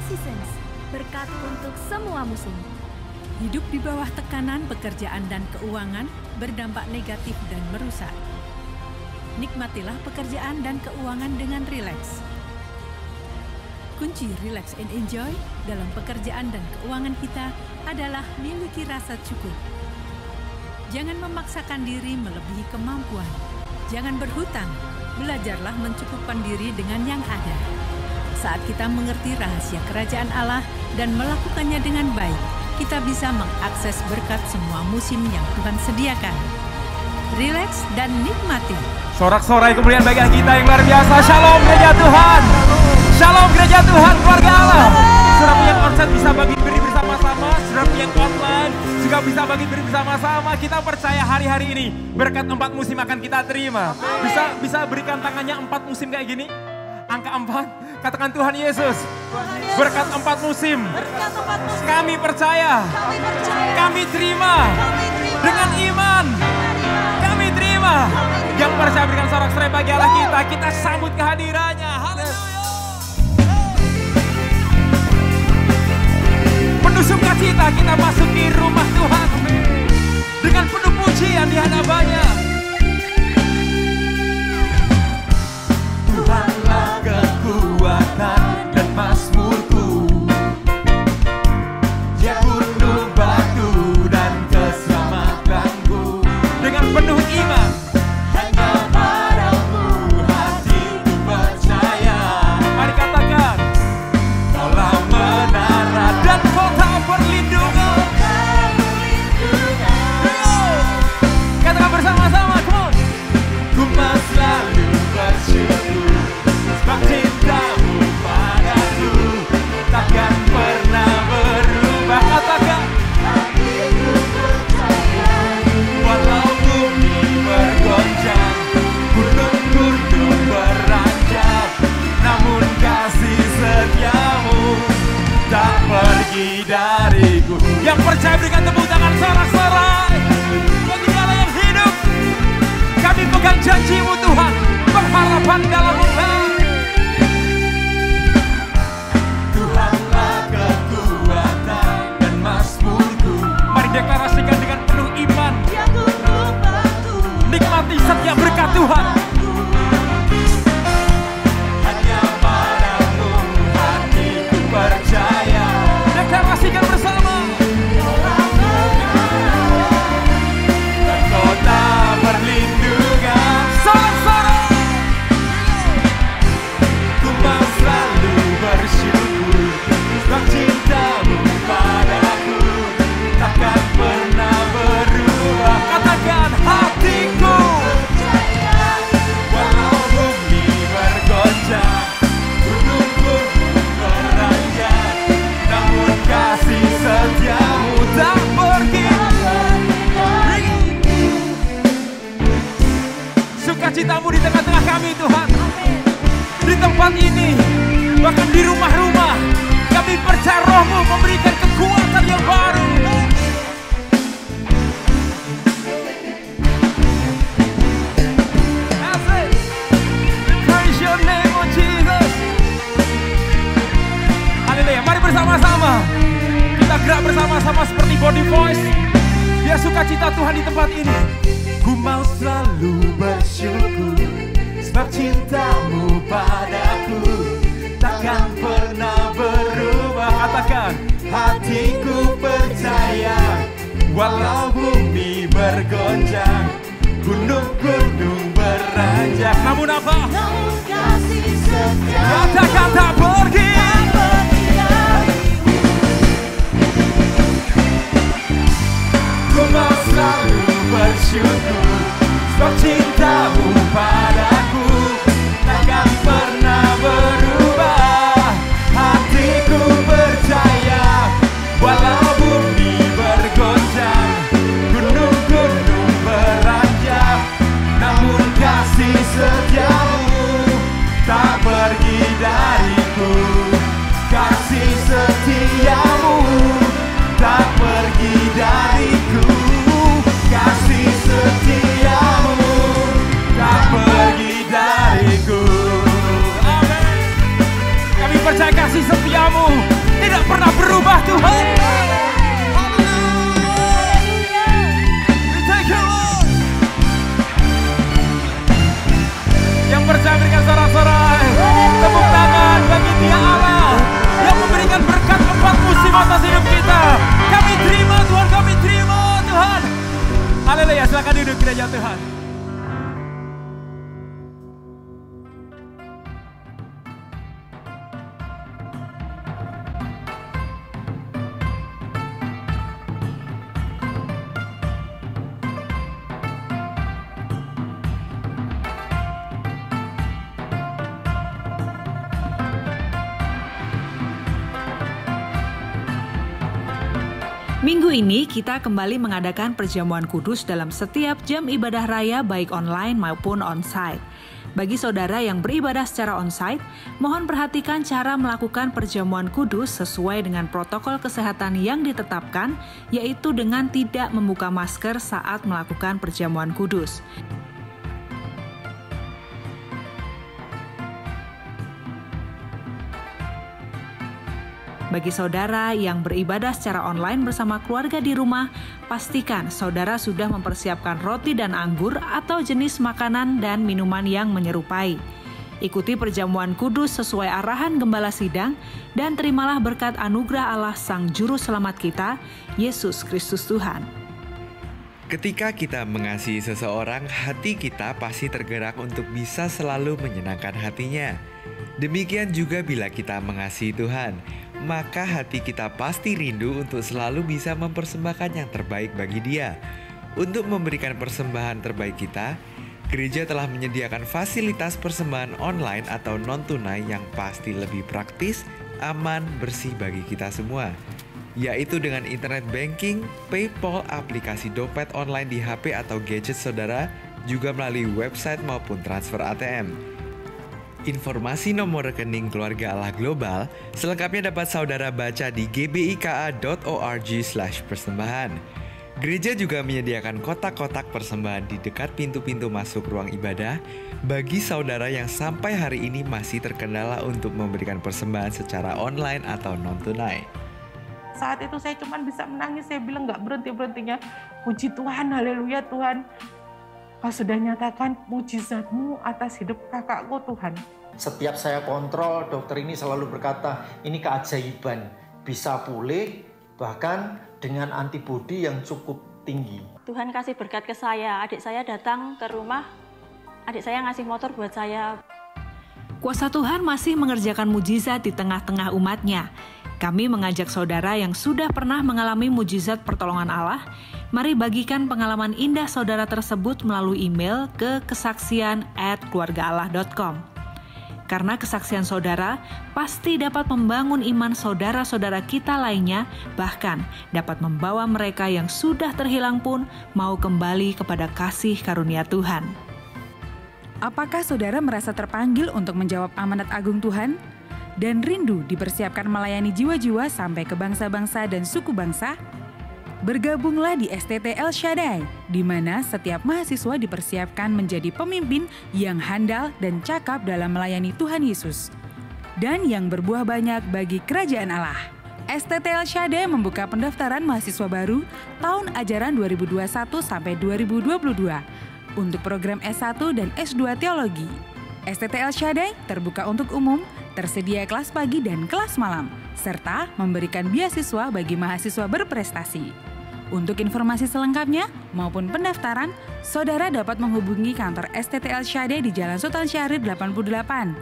Seasons, berkat untuk semua musim. Hidup di bawah tekanan pekerjaan dan keuangan berdampak negatif dan merusak. Nikmatilah pekerjaan dan keuangan dengan rileks. Kunci relax and enjoy dalam pekerjaan dan keuangan kita adalah miliki rasa cukup. Jangan memaksakan diri melebihi kemampuan. Jangan berhutang, belajarlah mencukupkan diri dengan yang ada. Saat kita mengerti rahasia kerajaan Allah dan melakukannya dengan baik, kita bisa mengakses berkat semua musim yang Tuhan sediakan. Rileks dan nikmati. Sorak-sorai kemuliaan bagi kita yang luar biasa. Shalom gereja Tuhan. Shalom gereja Tuhan, keluarga Allah. Saudara yang onsite bisa bagi-beri bersama-sama. Saudara yang online juga bisa bagi-beri bersama-sama. Kita percaya hari-hari ini berkat 4 musim akan kita terima. Bisa berikan tangannya 4 musim kayak gini. Angka 4, katakan Tuhan Yesus. Berkat 4 musim. Kami percaya. Kami terima. Dengan iman. Kami terima. Yang percaya berikan sorak-sorai bagi Allah kita. Kita sambut kehadirannya. Haleluya. Penuh sukacita kita masuk di rumah Tuhan. Dengan penuh pujian di hadapannya. Tuhanlah kekuatan dan mazmurku. Dia gunung batu dan keselamatanku. Dengan penuh iman. Hanya padamu hatiku percaya. Mari katakan. Kaulah menara dan kota perlindungan. Katakan bersama-sama, come on. Ku selalu bersyukur sebab cintamu padaku takkan pernah berubah. Katakan. Walau bumi bergoncang, gunung-gunung beranjak, namun kasih setiamu tak pergi dariku. Yang percaya berikan tepuk tangan sorak-sorai. Bagi Allah yang hidup, kami pegang janji-Mu Tuhan, pengharapan dalam Engkau. Tuhanlah kekuatan dan mazmurku. Mari deklarasikan dengan penuh iman. Nikmati setiap berkat Tuhan. Hanya padamu hatiku percaya. Deklarasikan bersama. Dan kota perlindungan. Sorak-sorak. Ku mau selalu bersyukur sebab cintamu padaku takkan pernah berubah. Katakan hatiku. Walau bumi bergoncang, gunung-gunung beranjak, namun kasih setiamu tak pergi. Sukacitamu di tengah-tengah kami Tuhan. Di tempat ini, bahkan di rumah-rumah, kami percaya Roh-Mu memberikan kekuatan yang baru. Asik. Praise your name, oh Jesus. Haleluya, mari bersama-sama. Kita gerak bersama-sama seperti body voice. Biar sukacita Tuhan di tempat ini. Ku mau selalu bersyukur sebab cintamu padaku takkan pernah berubah. Katakan. Hatiku percaya walau bumi bergoncang, gunung-gunung beranjak, namun apa? Namun kasih setia Kata-kata pergi. Ku mau selalu bersyukur sebab cintamu padaku takkan pernah berubah. Hatiku percaya walau bumi bergoncang, gunung-gunung beranjak, namun kasih setiamu tak pergi dariku. Kasih setiamu tak pergi dariku. Kasih setiamu tak pergi dariku. Amin. Kami percaya kasih setiamu tak pernah berubah Tuhan. Yang percaya berikan sorak-sorai, tepuk tangan bagi Dia Allah yang memberikan berkat 4 musim atas hidup kita. Kami terima Tuhan, kami terima Tuhan. Haleluya, silakan duduk gereja Tuhan. Minggu ini kita kembali mengadakan perjamuan kudus dalam setiap jam ibadah raya baik online maupun onsite. Bagi saudara yang beribadah secara onsite, mohon perhatikan cara melakukan perjamuan kudus sesuai dengan protokol kesehatan yang ditetapkan, yaitu dengan tidak membuka masker saat melakukan perjamuan kudus. Bagi saudara yang beribadah secara online bersama keluarga di rumah, pastikan saudara sudah mempersiapkan roti dan anggur atau jenis makanan dan minuman yang menyerupai. Ikuti perjamuan kudus sesuai arahan Gembala Sidang dan terimalah berkat anugerah Allah Sang Juru Selamat kita, Yesus Kristus Tuhan. Ketika kita mengasihi seseorang, hati kita pasti tergerak untuk bisa selalu menyenangkan hatinya. Demikian juga bila kita mengasihi Tuhan, maka hati kita pasti rindu untuk selalu bisa mempersembahkan yang terbaik bagi Dia. Untuk memberikan persembahan terbaik kita, gereja telah menyediakan fasilitas persembahan online atau non-tunai yang pasti lebih praktis, aman, bersih bagi kita semua, yaitu dengan internet banking, PayPal, aplikasi dompet online di HP atau gadget saudara, juga melalui website maupun transfer ATM. Informasi nomor rekening Keluarga Allah Global selengkapnya dapat saudara baca di gbika.org/persembahan. Gereja juga menyediakan kotak-kotak persembahan di dekat pintu-pintu masuk ruang ibadah bagi saudara yang sampai hari ini masih terkendala untuk memberikan persembahan secara online atau non-tunai. Saat itu saya cuma bisa menangis, saya bilang gak berhenti-berhentinya, puji Tuhan, haleluya Tuhan. Kau sudah nyatakan mujizat-Mu atas hidup kakakku Tuhan. Setiap saya kontrol, dokter ini selalu berkata, ini keajaiban, bisa pulih, bahkan dengan antibodi yang cukup tinggi. Tuhan kasih berkat ke saya, adik saya datang ke rumah, adik saya ngasih motor buat saya. Kuasa Tuhan masih mengerjakan mujizat di tengah-tengah umat-Nya. Kami mengajak saudara yang sudah pernah mengalami mujizat pertolongan Allah, mari bagikan pengalaman indah saudara tersebut melalui email ke kesaksian@keluargaallah.com. Karena kesaksian saudara pasti dapat membangun iman saudara-saudara kita lainnya, bahkan dapat membawa mereka yang sudah terhilang pun mau kembali kepada kasih karunia Tuhan. Apakah saudara merasa terpanggil untuk menjawab amanat agung Tuhan? Dan rindu dipersiapkan melayani jiwa-jiwa sampai ke bangsa-bangsa dan suku bangsa? Bergabunglah di STT El Shaddai, di mana setiap mahasiswa dipersiapkan menjadi pemimpin yang handal dan cakap dalam melayani Tuhan Yesus, dan yang berbuah banyak bagi kerajaan Allah. STT El Shaddai membuka pendaftaran mahasiswa baru tahun ajaran 2021 sampai 2022 untuk program S1 dan S2 Teologi. STT El Shaddai terbuka untuk umum, tersedia kelas pagi dan kelas malam, serta memberikan beasiswa bagi mahasiswa berprestasi. Untuk informasi selengkapnya maupun pendaftaran, saudara dapat menghubungi kantor STT El Shaddai di Jalan Sultan Syahrir 88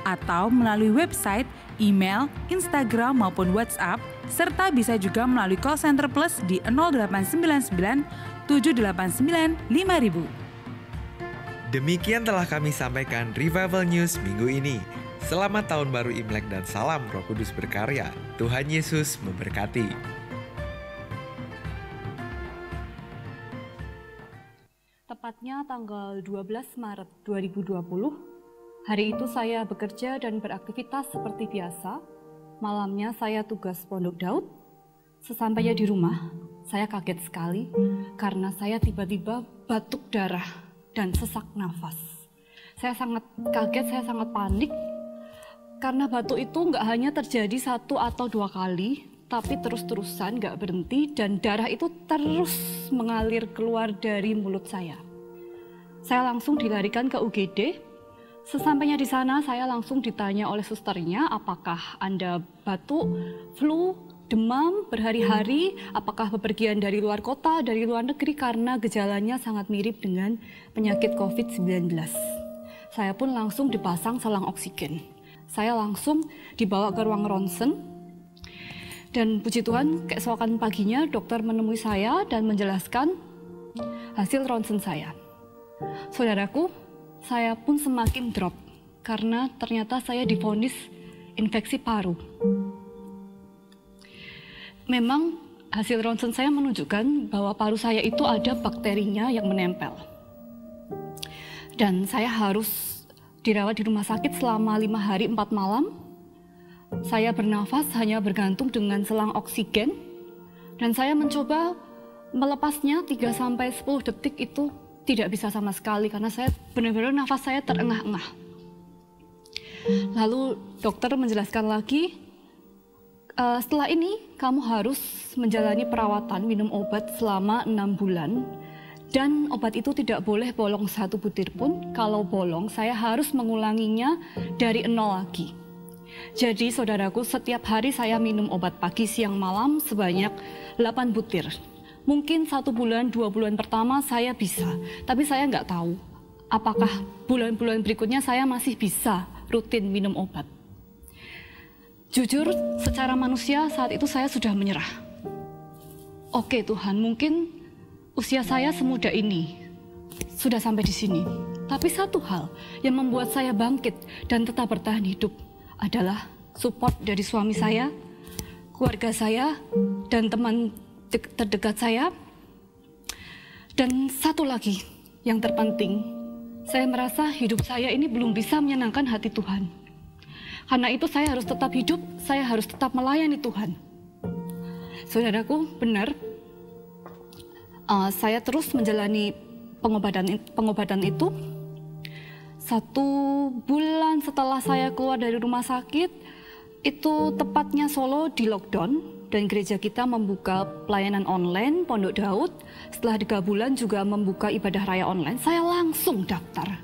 atau melalui website, email, Instagram maupun WhatsApp, serta bisa juga melalui call center plus di 0899 789 5000. Demikian telah kami sampaikan Revival News minggu ini. Selamat Tahun Baru Imlek dan salam Roh Kudus berkarya. Tuhan Yesus memberkati. Tepatnya tanggal 12 Maret 2020, hari itu saya bekerja dan beraktivitas seperti biasa. Malamnya saya tugas Pondok Daud. Sesampainya di rumah, saya kaget sekali karena saya tiba-tiba batuk darah dan sesak nafas. Saya sangat kaget, saya sangat panik. Karena batu itu nggak hanya terjadi 1 atau 2 kali, tapi terus-terusan nggak berhenti dan darah itu terus mengalir keluar dari mulut saya. Saya langsung dilarikan ke UGD. Sesampainya di sana saya langsung ditanya oleh susternya apakah Anda batuk, flu, demam berhari-hari, apakah bepergian dari luar kota, dari luar negeri karena gejalanya sangat mirip dengan penyakit COVID-19. Saya pun langsung dipasang selang oksigen. Saya langsung dibawa ke ruang ronsen dan puji Tuhan keesokan paginya dokter menemui saya dan menjelaskan hasil ronsen saya. Saudaraku, saya pun semakin drop karena ternyata saya divonis infeksi paru. Memang hasil ronsen saya menunjukkan bahwa paru saya itu ada bakterinya yang menempel. Dan saya harus dirawat di rumah sakit selama 5 hari 4 malam. Saya bernafas hanya bergantung dengan selang oksigen. Dan saya mencoba melepasnya 3-10 detik itu tidak bisa sama sekali karena saya benar-benar nafas saya terengah-engah. Lalu dokter menjelaskan lagi, setelah ini kamu harus menjalani perawatan minum obat selama 6 bulan. Dan obat itu tidak boleh bolong 1 butir pun. Kalau bolong, saya harus mengulanginya dari 0 lagi. Jadi saudaraku, setiap hari saya minum obat pagi, siang, malam sebanyak 8 butir. Mungkin 1 bulan, 2 bulan pertama saya bisa. Tapi saya nggak tahu apakah bulan-bulan berikutnya saya masih bisa rutin minum obat. Jujur, secara manusia saat itu saya sudah menyerah. Oke Tuhan, mungkin usia saya semuda ini sudah sampai di sini. Tapi satu hal yang membuat saya bangkit dan tetap bertahan hidup adalah support dari suami saya, keluarga saya, dan teman terdekat saya. Dan satu lagi yang terpenting, saya merasa hidup saya ini belum bisa menyenangkan hati Tuhan. Karena itu saya harus tetap hidup, saya harus tetap melayani Tuhan. Saudaraku, benar, saya terus menjalani pengobatan itu. 1 bulan setelah saya keluar dari rumah sakit, itu tepatnya Solo di lockdown dan gereja kita membuka pelayanan online Pondok Daud. Setelah 3 bulan juga membuka ibadah raya online, saya langsung daftar.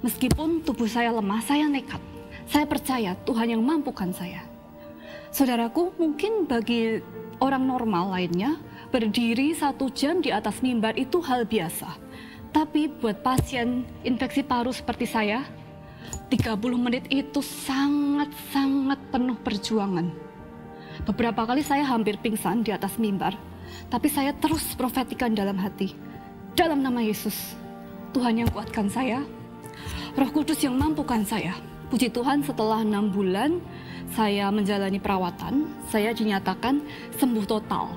Meskipun tubuh saya lemah, saya nekat. Saya percaya Tuhan yang mampukan saya. Saudaraku, mungkin bagi orang normal lainnya, berdiri 1 jam di atas mimbar itu hal biasa. Tapi buat pasien infeksi paru seperti saya, 30 menit itu sangat-sangat penuh perjuangan. Beberapa kali saya hampir pingsan di atas mimbar, tapi saya terus profetikan dalam hati. Dalam nama Yesus, Tuhan yang kuatkan saya, Roh Kudus yang mampukan saya. Puji Tuhan, setelah 6 bulan saya menjalani perawatan, saya dinyatakan sembuh total.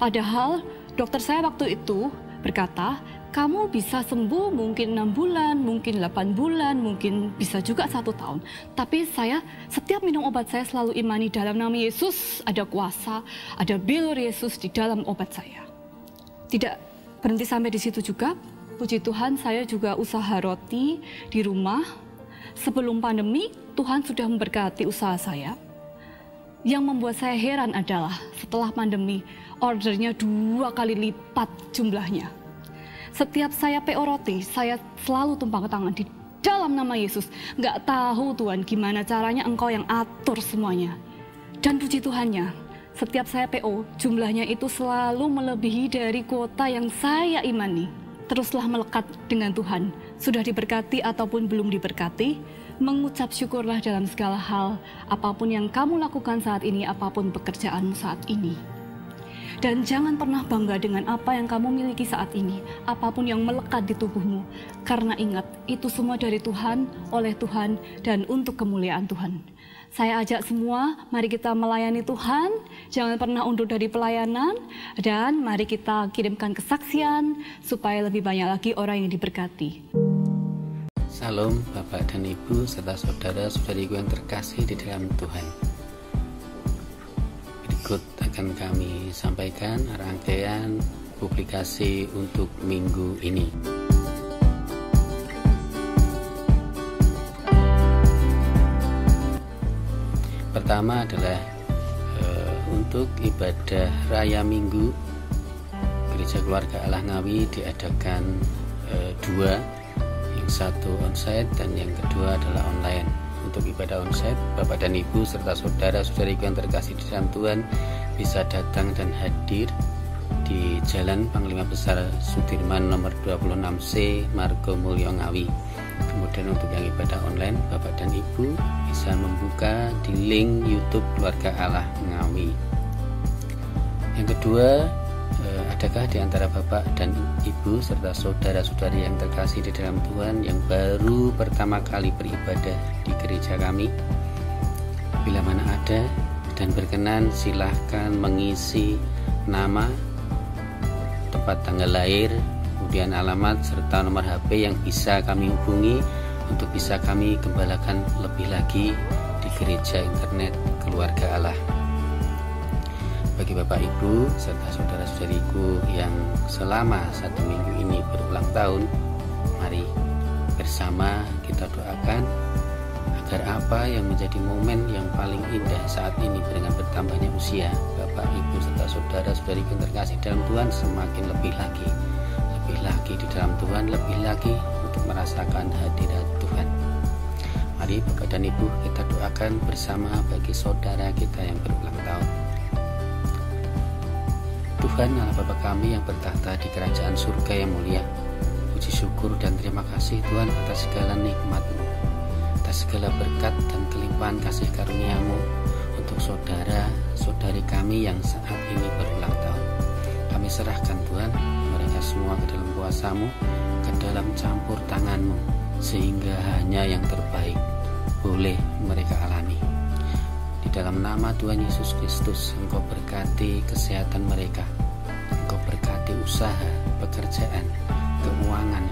Padahal dokter saya waktu itu berkata, kamu bisa sembuh mungkin 6 bulan, mungkin 8 bulan, mungkin bisa juga 1 tahun. Tapi saya setiap minum obat saya selalu imani dalam nama Yesus ada kuasa, ada bilur Yesus di dalam obat saya. Tidak berhenti sampai di situ juga, puji Tuhan saya juga usaha roti di rumah. Sebelum pandemi, Tuhan sudah memberkati usaha saya. Yang membuat saya heran adalah setelah pandemi, ordernya 2 kali lipat jumlahnya. Setiap saya PO roti, saya selalu tumpang tangan di dalam nama Yesus. Nggak tahu Tuhan gimana caranya Engkau yang atur semuanya. Dan puji Tuhannya, setiap saya PO, jumlahnya itu selalu melebihi dari kuota yang saya imani. Teruslah melekat dengan Tuhan, sudah diberkati ataupun belum diberkati, mengucap syukurlah dalam segala hal, apapun yang kamu lakukan saat ini, apapun pekerjaanmu saat ini. Dan jangan pernah bangga dengan apa yang kamu miliki saat ini, apapun yang melekat di tubuhmu. Karena ingat, itu semua dari Tuhan, oleh Tuhan, dan untuk kemuliaan Tuhan. Saya ajak semua, mari kita melayani Tuhan, jangan pernah undur dari pelayanan, dan mari kita kirimkan kesaksian, supaya lebih banyak lagi orang yang diberkati. Salam Bapak dan Ibu, serta saudara-saudariku yang terkasih di dalam Tuhan. Berikut akan kami sampaikan rangkaian publikasi untuk minggu ini. Pertama adalah untuk ibadah raya Minggu Gereja Keluarga Allah Ngawi diadakan dua, yang satu onsite dan yang kedua adalah online. Untuk ibadah onsite, Bapak dan Ibu serta saudara-saudariku yang terkasih di dalam Tuhan bisa datang dan hadir di Jalan Panglima Besar Sudirman nomor 26C Margomulyo Ngawi. Kemudian untuk yang ibadah online, Bapak dan Ibu bisa membuka di link YouTube Keluarga Allah Ngawi. Yang kedua, adakah di antara Bapak dan Ibu serta saudara-saudari yang terkasih di dalam Tuhan yang baru pertama kali beribadah di gereja kami? Bila mana ada dan berkenan, silahkan mengisi nama, tempat tanggal lahir, kemudian alamat serta nomor HP yang bisa kami hubungi untuk bisa kami gembalakan lebih lagi di gereja internet Keluarga Allah. Bagi Bapak Ibu serta saudara-saudariku yang selama 1 minggu ini berulang tahun, mari bersama kita doakan agar apa yang menjadi momen yang paling indah saat ini dengan bertambahnya usia Bapak Ibu serta saudara-saudariku yang terkasih dalam Tuhan semakin lebih lagi di dalam Tuhan, lebih lagi untuk merasakan hadirat Tuhan. Mari Bapak dan Ibu kita doakan bersama bagi saudara kita yang berulang tahun. Tuhan Allah Bapa kami yang bertahta di kerajaan surga yang mulia, puji syukur dan terima kasih Tuhan atas segala nikmat-Mu, atas segala berkat dan kelimpahan kasih karunia-Mu untuk saudara-saudari kami yang saat ini berulang tahun. Kami serahkan Tuhan mereka semua ke dalam kuasa-Mu, ke dalam campur tangan-Mu, sehingga hanya yang terbaik boleh mereka alami. Di dalam nama Tuhan Yesus Kristus, Engkau berkati kesehatan mereka, Engkau berkati usaha, pekerjaan, keuangan.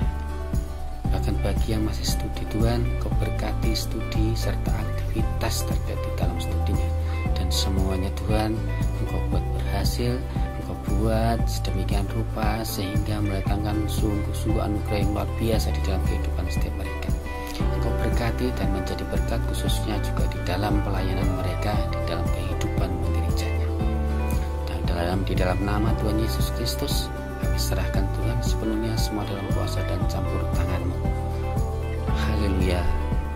Bahkan bagi yang masih studi Tuhan, Engkau berkati studi serta aktivitas terkait di dalam studinya. Dan semuanya Tuhan, Engkau buat berhasil, Engkau buat sedemikian rupa sehingga mendatangkan sungguh-sungguh anugerah yang luar biasa di dalam kehidupan setiap mereka. Engkau berkati dan menjadi berkat khususnya juga di dalam pelayanan mereka, di dalam kehidupan gerejanya. Dan di dalam nama Tuhan Yesus Kristus, kami serahkan Tuhan sepenuhnya semua dalam kuasa dan campur tangan-Mu. Haleluya,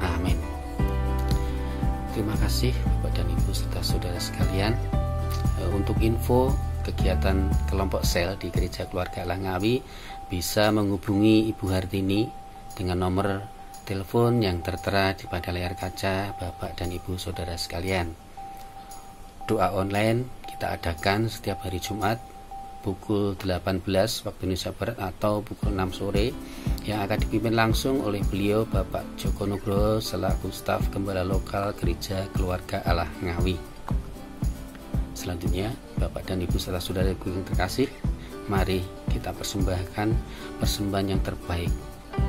amin. Terima kasih Bapak dan Ibu serta saudara sekalian. Untuk info kegiatan kelompok sel di Gereja Keluarga Allah Ngawi bisa menghubungi Ibu Hartini dengan nomor telepon yang tertera di pada layar kaca Bapak dan Ibu saudara sekalian. Doa online kita adakan setiap hari Jumat pukul 18 waktu Indonesia Barat atau pukul 6 sore yang akan dipimpin langsung oleh beliau Bapak Joko Nugroho selaku staf Gembala Lokal Gereja Keluarga Allah Ngawi. Selanjutnya Bapak dan Ibu serta saudaraku yang terkasih, mari kita persembahkan persembahan yang terbaik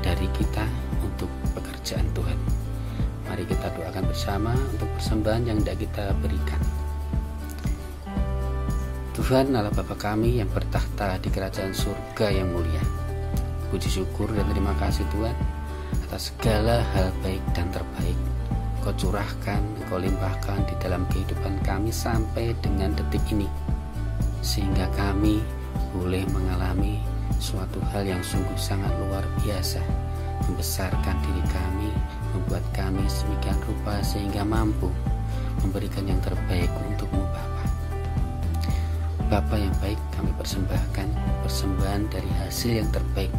dari kita untuk pekerjaan Tuhan. Mari kita doakan bersama untuk persembahan yang hendak kita berikan. Tuhan Allah Bapa kami yang bertahta di kerajaan surga yang mulia, puji syukur dan terima kasih Tuhan atas segala hal baik dan terbaik Kau curahkan, Kau limpahkan di dalam kehidupan kami sampai dengan detik ini, sehingga kami boleh mengalami suatu hal yang sungguh sangat luar biasa, membesarkan diri kami, membuat kami sedemikian rupa sehingga mampu memberikan yang terbaik untuk-Mu Bapa. Bapa yang baik, kami persembahkan persembahan dari hasil yang terbaik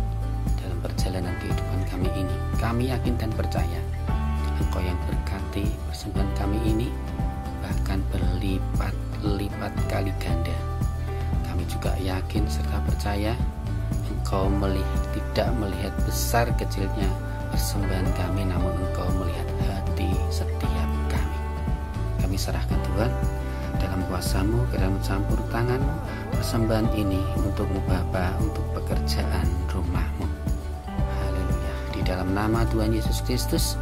dalam perjalanan kehidupan kami ini. Kami yakin dan percaya Engkau yang berkati persembahan kami ini, bahkan berlipat-lipat kali ganda. Kami juga yakin serta percaya Engkau tidak melihat besar kecilnya persembahan kami, namun Engkau melihat hati setiap kami. Kami serahkan Tuhan dalam kuasa-Mu, ke dalam campur tangan-Mu persembahan ini untuk-Mu Bapa, untuk pekerjaan rumah-Mu. Haleluya. Di dalam nama Tuhan Yesus Kristus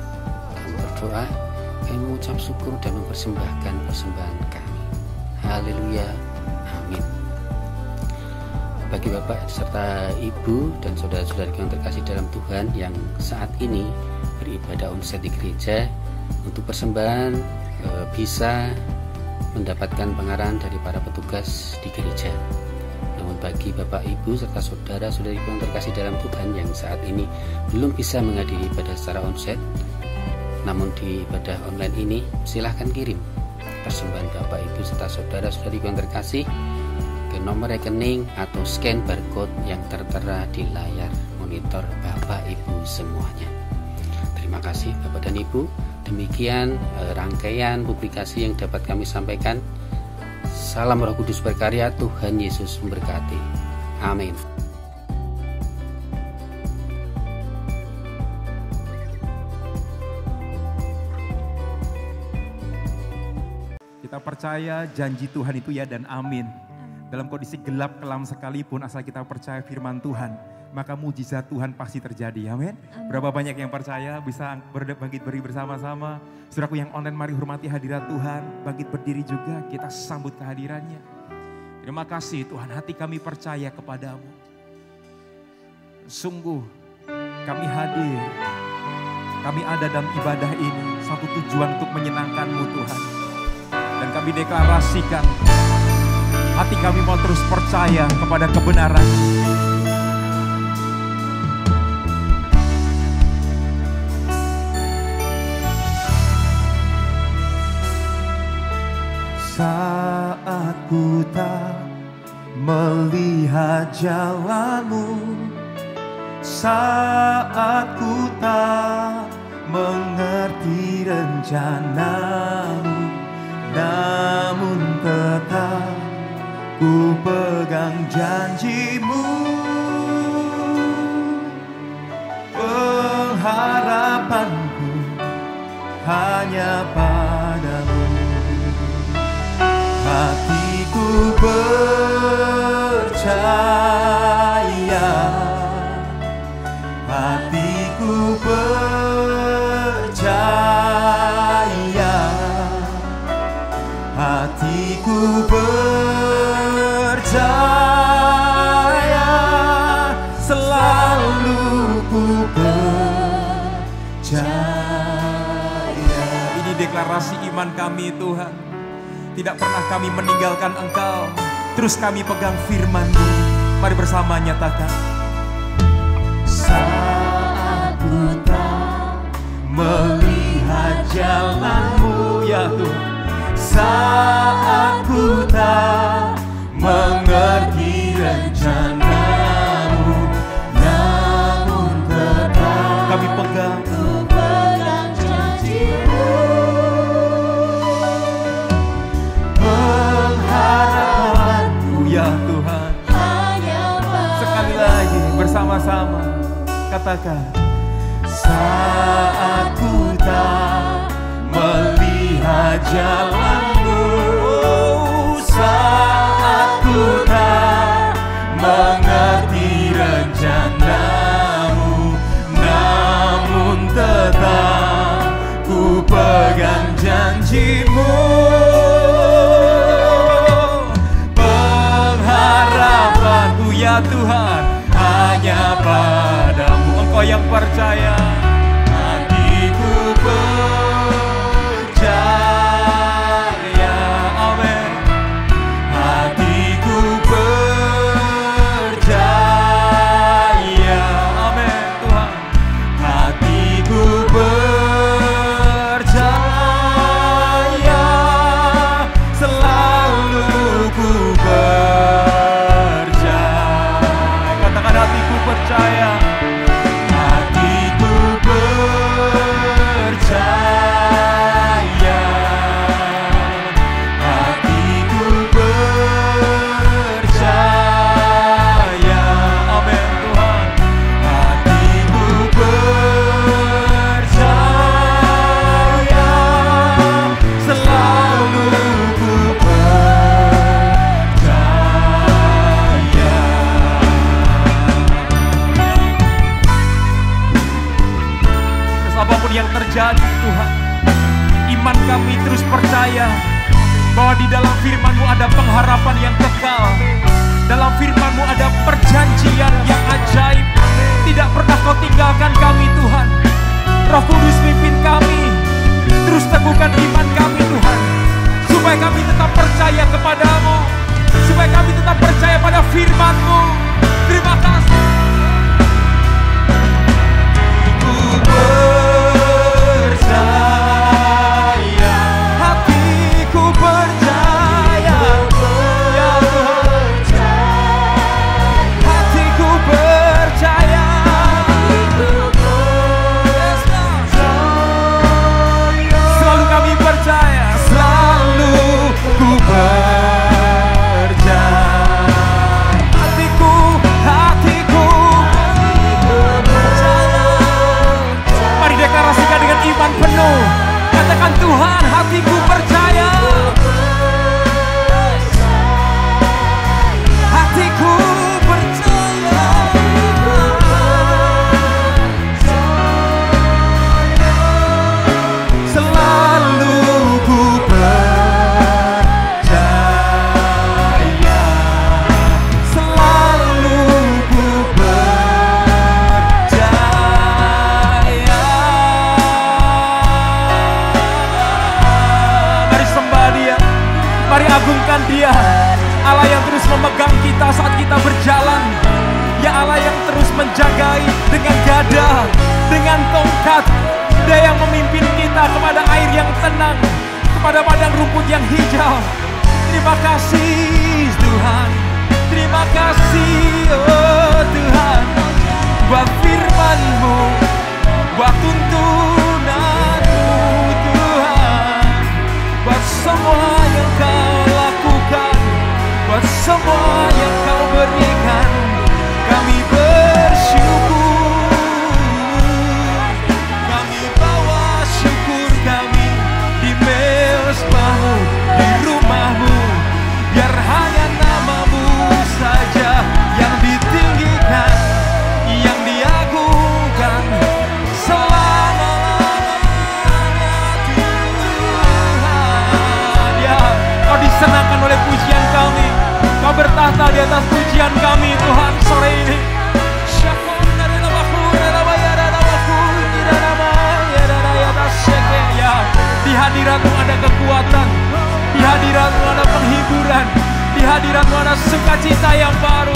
kami berdoa, kami mengucap syukur dan mempersembahkan persembahan kami. Haleluya. Amin. Bagi Bapak serta Ibu dan saudara-saudari yang terkasih dalam Tuhan yang saat ini beribadah onsite di gereja, untuk persembahan bisa mendapatkan pengarahan dari para petugas di gereja. Namun bagi Bapak Ibu serta saudara-saudari yang terkasih dalam Tuhan yang saat ini belum bisa menghadiri ibadah secara onsite, namun di ibadah online ini silahkan kirim persembahan Bapak Ibu serta saudara-saudari yang terkasih ke nomor rekening atau scan barcode yang tertera di layar monitor Bapak Ibu semuanya. Terima kasih Bapak dan Ibu. Demikian rangkaian publikasi yang dapat kami sampaikan. Salam Roh Kudus berkarya, Tuhan Yesus memberkati. Amin. Kita percaya janji Tuhan itu ya dan amin. Dalam kondisi gelap kelam sekalipun asal kita percaya firman Tuhan, maka mujizat Tuhan pasti terjadi. Amin. Berapa banyak yang percaya bisa bangkit berdiri bersama-sama. Saudaraku yang online, mari hormati hadirat Tuhan. Bangkit berdiri juga, kita sambut kehadirannya. Terima kasih Tuhan, hati kami percaya kepadamu. Sungguh kami hadir, kami ada dalam ibadah ini satu tujuan untuk menyenangkan-Mu Tuhan. Dan kami deklarasikan, hati kami mau terus percaya kepada kebenaran. Saat ku tak melihat jalan-Mu, saat ku tak mengerti rencana-Mu, namun tetap ku pegang janji-Mu. Pengharapanku hanya padamu. Hatiku percaya, hatiku percaya, hatiku percaya, selalu ku percaya. Ini deklarasi iman kami Tuhan. Tidak pernah kami meninggalkan Engkau. Terus kami pegang firman-Mu. Mari bersama nyatakan. Saat ku tak melihat jalan-Mu, ya Tuhan. Saat ku tak mengerti rencana-Mu, namun tetap kami pegang janji-Mu. Pengharapanku, ya Tuhan. Sekali lagi bersama-sama katakan. Saat ku tak melihat jalan-Mu, saat ku tak mengerti rencana-Mu, namun tetap ku pegang janji-Mu. Pengharapanku ya Tuhan hanya padamu. Engkau yang percaya. Hatiku percaya, amin. Hatiku percaya, amin Tuhan. Hatiku percaya, selalu ku percaya. Katakan hatiku percaya. Hatiku percaya, hatiku percaya, amin Tuhan. Hatiku percaya, selalu ku percaya. Apapun yang terjadi Tuhan, iman kami terus percaya bahwa di dalam firman-Mu ada pengharapan yang kekal. Dalam firman-Mu ada perjanjian yang ajaib. Tidak pernah Kau tinggalkan kami Tuhan. Roh Kudus pimpin kami. terus teguhkan iman kami Tuhan, supaya kami tetap percaya kepadamu, supaya kami tetap percaya pada firman-Mu. Terima kasih. Ku percaya, hatiku percaya, ya Tuhan. Hatiku percaya, selalu kami percaya, selalu ku percaya. Hatiku percaya. Mari deklarasikan dengan iman penuh. Katakan, Tuhan, hatiku percaya. Hatiku percaya. Selalu ku percaya. Selalu ku percaya. Mari sembah Dia, mari agungkan Dia, Allah yang terus memegang kita saat kita berjalan. Ya Allah yang terus menjagai dengan gada, dengan tongkat. Dia yang memimpin kita kepada air yang tenang, kepada padang rumput yang hijau. Terima kasih Tuhan, terima kasih oh Tuhan, buat firman-Mu, buat tuntunan-Mu Tuhan, buat semua yang Kau lakukan, buat semua yang Kau berikan. Kami bersyukur, kami bawa syukur kami di mezbah-Mu, di rumah-Mu, biar hanya nama-Mu saja yang ditinggikan, yang diagungkan selama-lamanya Tuhan. Ya, Kau disenangkan oleh pujian kami, Kau bertahta di atas pujian kami Tuhan sore ini. Di hadirat-Mu ada kekuatan, di hadirat-Mu ada penghiburan, di hadirat-Mu ada sukacita yang baru.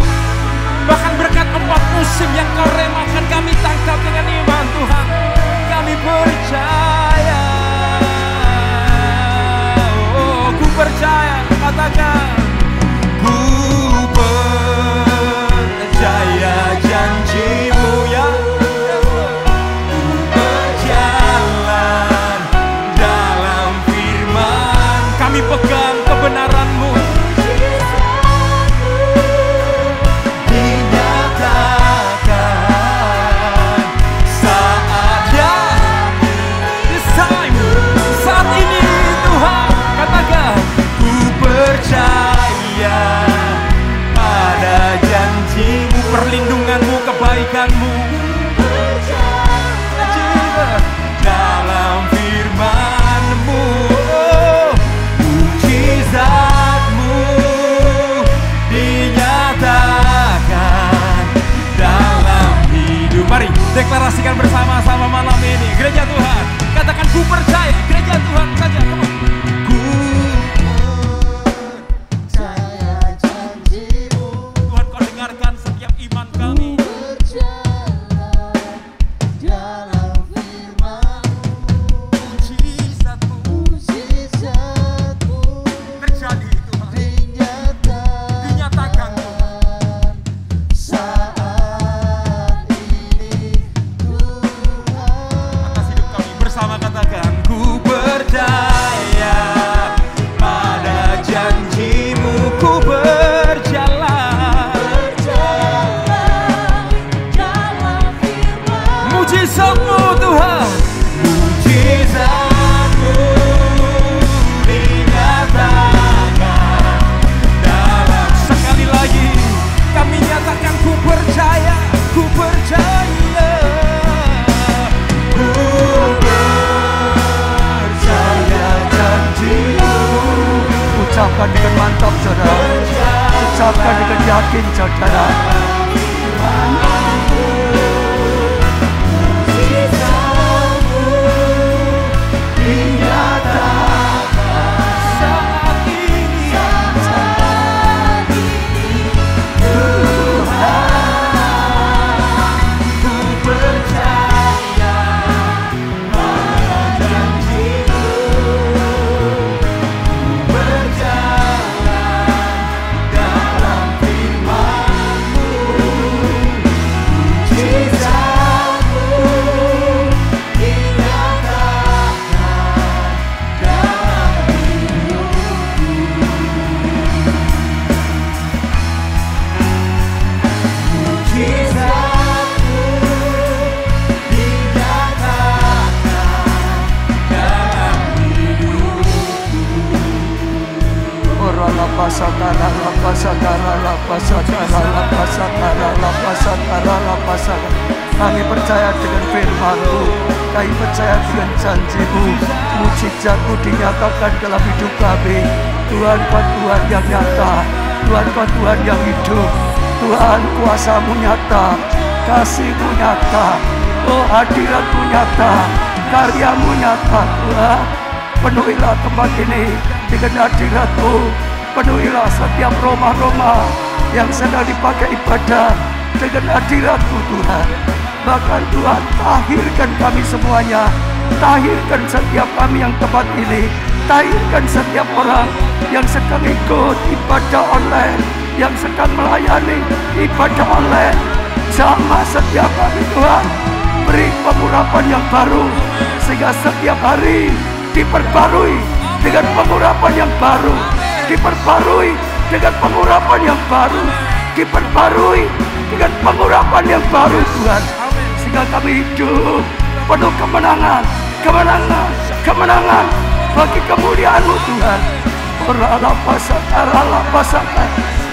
Bahkan berkat 4 musim yang Kau remakan kami tangkap dengan iman Tuhan. Kami percaya, oh ku percaya, katakan ku percaya janji-Mu ya. Ku berjalan dalam firman, kami pegang kebenaran-Mu. Dinyatakan saatnya, this time, saat ini Tuhan. Katakan ku percaya pada janji-Mu, perlindungan-Mu, kebaikan-Mu. Dalam firman-Mu, mujizat-Mu dinyatakan dalam hidup. Mari deklarasikan bersama-sama malam ini, gereja Tuhan. Katakan ku percaya, gereja Tuhan saja. Come on. Ku percaya janji-Mu. Tuhan, Kau dengarkan setiap iman kami. Ucapkan dengan mantap saudara, ucapkan dengan yakin saudara. Hingga Kami percaya dengan firman-Mu, kami percaya dengan janji-Mu, mujizat-Mu dinyatakan dalam hidup kami. Tuhan, Kau Tuhan yang nyata, Tuhan, Kau Tuhan yang hidup. Tuhan, kuasa-Mu nyata, kasih-Mu nyata, oh hadirat-Mu nyata, karya-Mu nyata. Tuhan, penuhilah tempat ini dengan hadirat-Mu, penuhilah setiap rumah-rumah yang sedang dipakai ibadah dengan hadirat-Mu Tuhan. Bahkan Tuhan, tahirkan kami semuanya, tahirkan setiap kami yang tempat ini, tahirkan setiap orang yang sedang ikut ibadah online, yang sedang melayani ibadah online. Jamah setiap kami Tuhan, beri pengurapan yang baru, sehingga setiap hari diperbarui dengan pengurapan yang baru, diperbarui dengan pengurapan yang baru, diperbarui dengan pengurapan yang baru Tuhan. Sehingga kami hidup penuh kemenangan, kemenangan, kemenangan bagi kemuliaan-Mu Tuhan.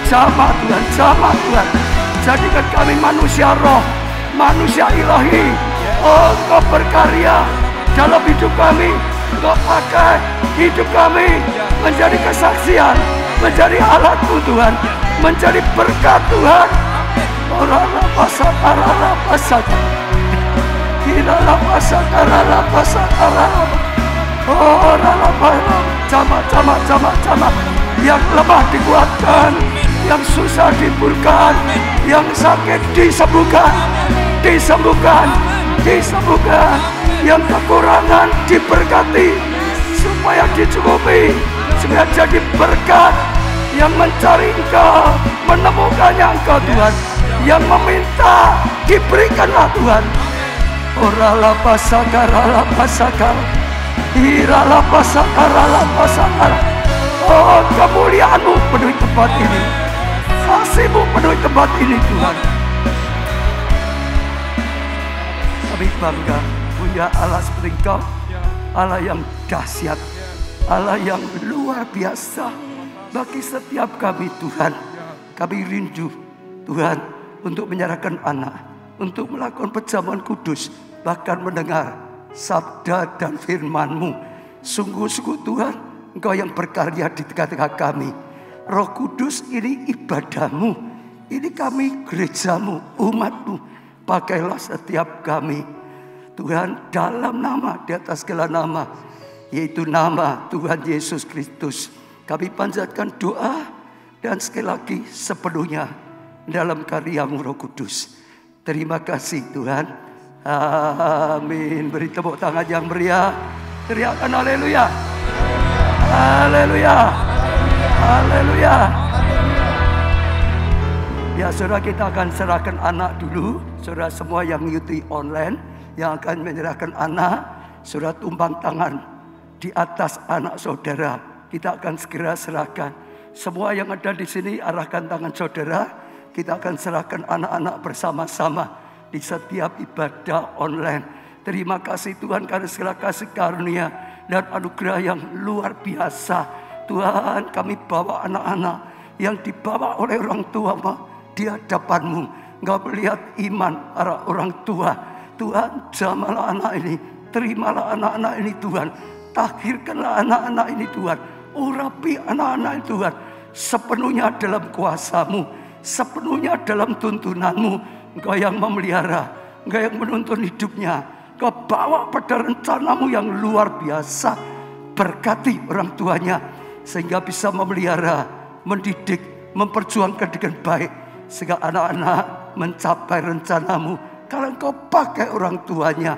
Jamah Tuhan, jamah Tuhan. Jadikan kami manusia roh, manusia ilahi. Oh, Kau berkarya dalam hidup kami. Kau pakai hidup kami menjadi kesaksian, menjadi alat-Mu Tuhan, menjadi berkat Tuhan. Yang lemah dikuatkan, yang susah dihimpunkan, yang sakit disembuhkan, disembuhkan, disembuhkan, yang kekurangan diberkati supaya dicukupi, supaya jadi berkat. Yang mencari Engkau, menemukannya Engkau Tuhan, yang meminta diberikanlah Tuhan. Orala pasakara pasakara, irala pasakara pasakara. Oh, kemuliaan-Mu penuhi tempat ini, kasih-Mu penuhi tempat ini Tuhan. Kami bangga punya Allah seperti Engkau, Allah yang dahsyat, Allah yang luar biasa bagi setiap kami Tuhan. Kami rindu Tuhan untuk menyerahkan anak, untuk melakukan perjamuan kudus, bahkan mendengar sabda dan firman-Mu. Sungguh-sungguh Tuhan, Engkau yang berkarya di tengah-tengah kami. Roh Kudus, ini ibadah-Mu, ini kami gereja-Mu, umat-Mu. Pakailah setiap kami Tuhan dalam nama, di atas segala nama, yaitu nama Tuhan Yesus Kristus. Kami panjatkan doa dan sekali lagi sepenuhnya dalam karya-Mu Roh Kudus. Terima kasih Tuhan. Amin. Beri tepuk tangan yang meriah. Teriakan haleluya. Haleluya. Haleluya. Ya saudara, kita akan serahkan anak dulu. Saudara semua yang mengikuti online, yang akan menyerahkan anak, saudara tumpang tangan di atas anak saudara. Kita akan segera serahkan. Semua yang ada di sini arahkan tangan saudara. Kita akan serahkan anak-anak bersama-sama di setiap ibadah online. Terima kasih Tuhan karena segala kasih karunia dan anugerah yang luar biasa. Tuhan, kami bawa anak-anak yang dibawa oleh orang tua di hadapan-Mu. Engkau melihat iman para orang tua. Tuhan, jamahlah anak ini, terimalah anak-anak ini Tuhan. Tahirkanlah anak-anak ini Tuhan. Urapi anak-anak ini Tuhan. Sepenuhnya dalam kuasa-Mu, sepenuhnya dalam tuntunan-Mu. Engkau yang memelihara, Engkau yang menuntun hidupnya. Engkau bawa pada rencana-Mu yang luar biasa. Berkati orang tuanya sehingga bisa memelihara, mendidik, memperjuangkan dengan baik, sehingga anak-anak mencapai rencana-Mu. Kalau Engkau pakai orang tuanya,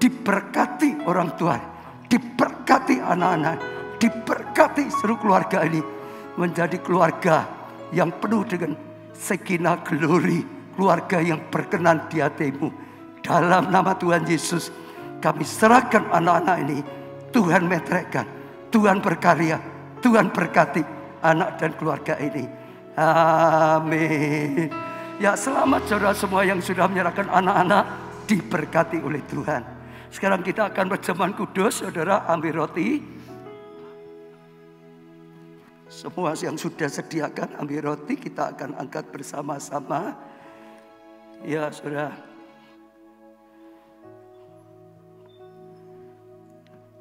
diberkati orang tua, diberkati anak-anak, diberkati seluruh keluarga ini menjadi keluarga yang penuh dengan sakinah glory, keluarga yang berkenan di hati-Mu. Dalam nama Tuhan Yesus, kami serahkan anak-anak ini. Tuhan meteraikan, Tuhan berkarya, Tuhan berkati anak dan keluarga ini. Amin. Ya, selamat saudara semua yang sudah menyerahkan anak-anak, diberkati oleh Tuhan. Sekarang kita akan berjamuan kudus. Saudara ambil roti. Semua yang sudah sediakan ambil roti, kita akan angkat bersama-sama. Ya saudara.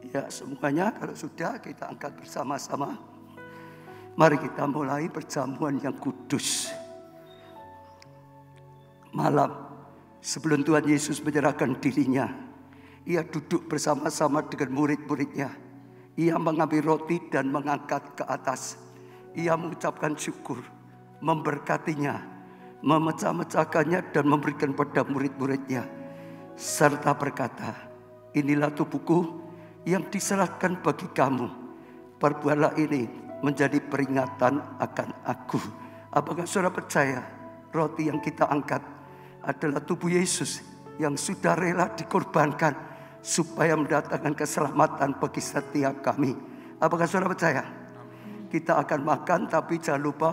Ya semuanya kalau sudah kita angkat bersama-sama. Mari kita mulai perjamuan yang kudus. Malam sebelum Tuhan Yesus menyerahkan dirinya, Ia duduk bersama-sama dengan murid-muridnya. Ia mengambil roti dan mengangkat ke atas. Ia mengucapkan syukur, memberkatinya, memecah-mecahkannya dan memberikan pada murid-muridnya. Serta berkata, inilah tubuhku yang diserahkan bagi kamu. Perbuatlah ini menjadi peringatan akan aku. Apakah saudara percaya roti yang kita angkat adalah tubuh Yesus yang sudah rela dikorbankan supaya mendatangkan keselamatan bagi setiap kami? Apakah saudara percaya? Kita akan makan, tapi jangan lupa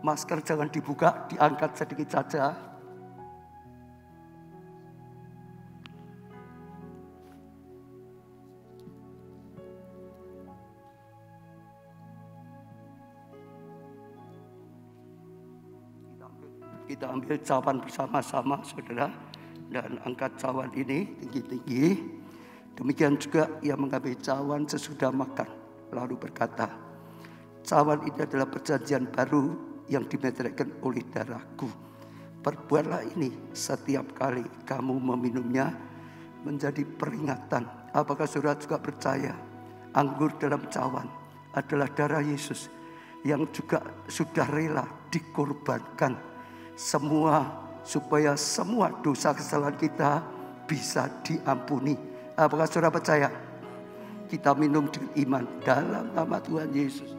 masker jangan dibuka, diangkat sedikit saja. Kita ambil cawan bersama-sama saudara, dan angkat cawan ini tinggi-tinggi. Demikian juga ia mengambil cawan sesudah makan, lalu berkata, cawan ini adalah perjanjian baru yang dimeteraikan oleh darahku. Perbuatlah ini setiap kali kamu meminumnya menjadi peringatan. Apakah saudara juga percaya anggur dalam cawan adalah darah Yesus yang juga sudah rela dikorbankan semua, supaya semua dosa kesalahan kita bisa diampuni? Apakah saudara percaya? Kita minum dengan iman dalam nama Tuhan Yesus.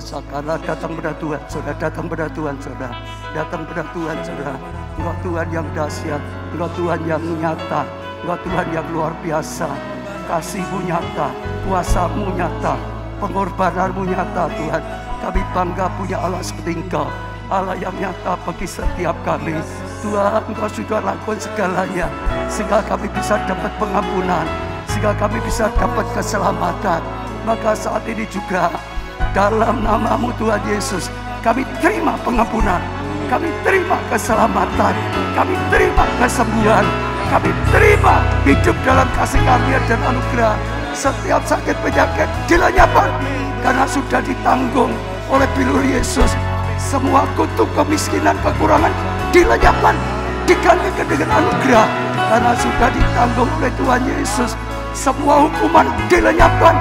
Sakara, datang pada Tuhan, saudara, datang pada Tuhan, saudara, datang pada Tuhan, saudara. Engkau Tuhan yang dahsyat, Engkau Tuhan yang nyata, Engkau Tuhan yang luar biasa. Kasih-Mu nyata, kuasa-Mu nyata, pengorbananmu nyata Tuhan. Kami bangga punya Allah seperti Engkau, Allah yang nyata bagi setiap kami. Tuhan, Engkau sudah lakukan segalanya sehingga kami bisa dapat pengampunan, sehingga kami bisa dapat keselamatan. Maka saat ini juga dalam nama-Mu Tuhan Yesus, kami terima pengampunan, kami terima keselamatan, kami terima kesembuhan, kami terima hidup dalam kasih karunia dan anugerah. Setiap sakit penyakit dilenyapkan karena sudah ditanggung oleh bilur Yesus. Semua kutuk kemiskinan, kekurangan dilenyapkan, digantikan dengan anugerah karena sudah ditanggung oleh Tuhan Yesus. Semua hukuman dilenyapkan,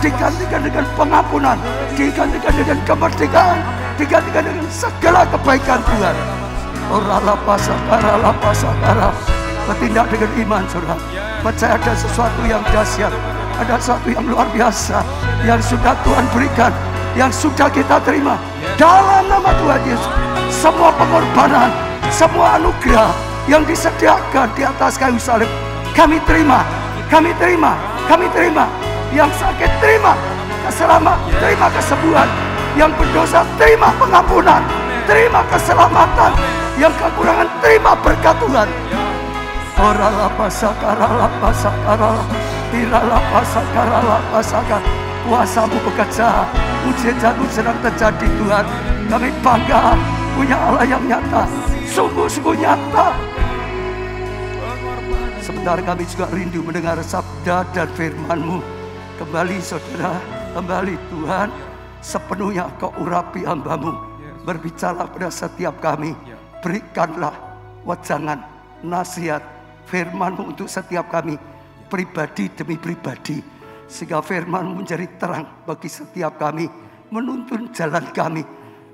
digantikan dengan pengampunan, digantikan dengan kemerdekaan, digantikan dengan segala kebaikan Tuhan. Bertindak dengan iman, saudara. Percaya ada sesuatu yang dahsyat, ada sesuatu yang luar biasa yang sudah Tuhan berikan, yang sudah kita terima dalam nama Tuhan Yesus. Semua pengorbanan, semua anugerah yang disediakan di atas kayu salib, kami terima, kami terima, kami terima. Yang sakit terima keselamatan, terima kesembuhan. Yang berdosa terima pengampunan, terima keselamatan. Yang kekurangan terima berkat Tuhan. Kuasa-Mu bekerja, mujizat-Mu sedang terjadi Tuhan. Kami bangga punya Allah yang nyata, sungguh-sungguh nyata. Sebentar kami juga rindu mendengar sabda dan firman-Mu. Kembali saudara, kembali Tuhan, sepenuhnya Kau urapi hamba-Mu. Berbicara pada setiap kami, berikanlah wejangan, nasihat, firman-Mu untuk setiap kami, pribadi demi pribadi. Sehingga firman-Mu menjadi terang bagi setiap kami, menuntun jalan kami.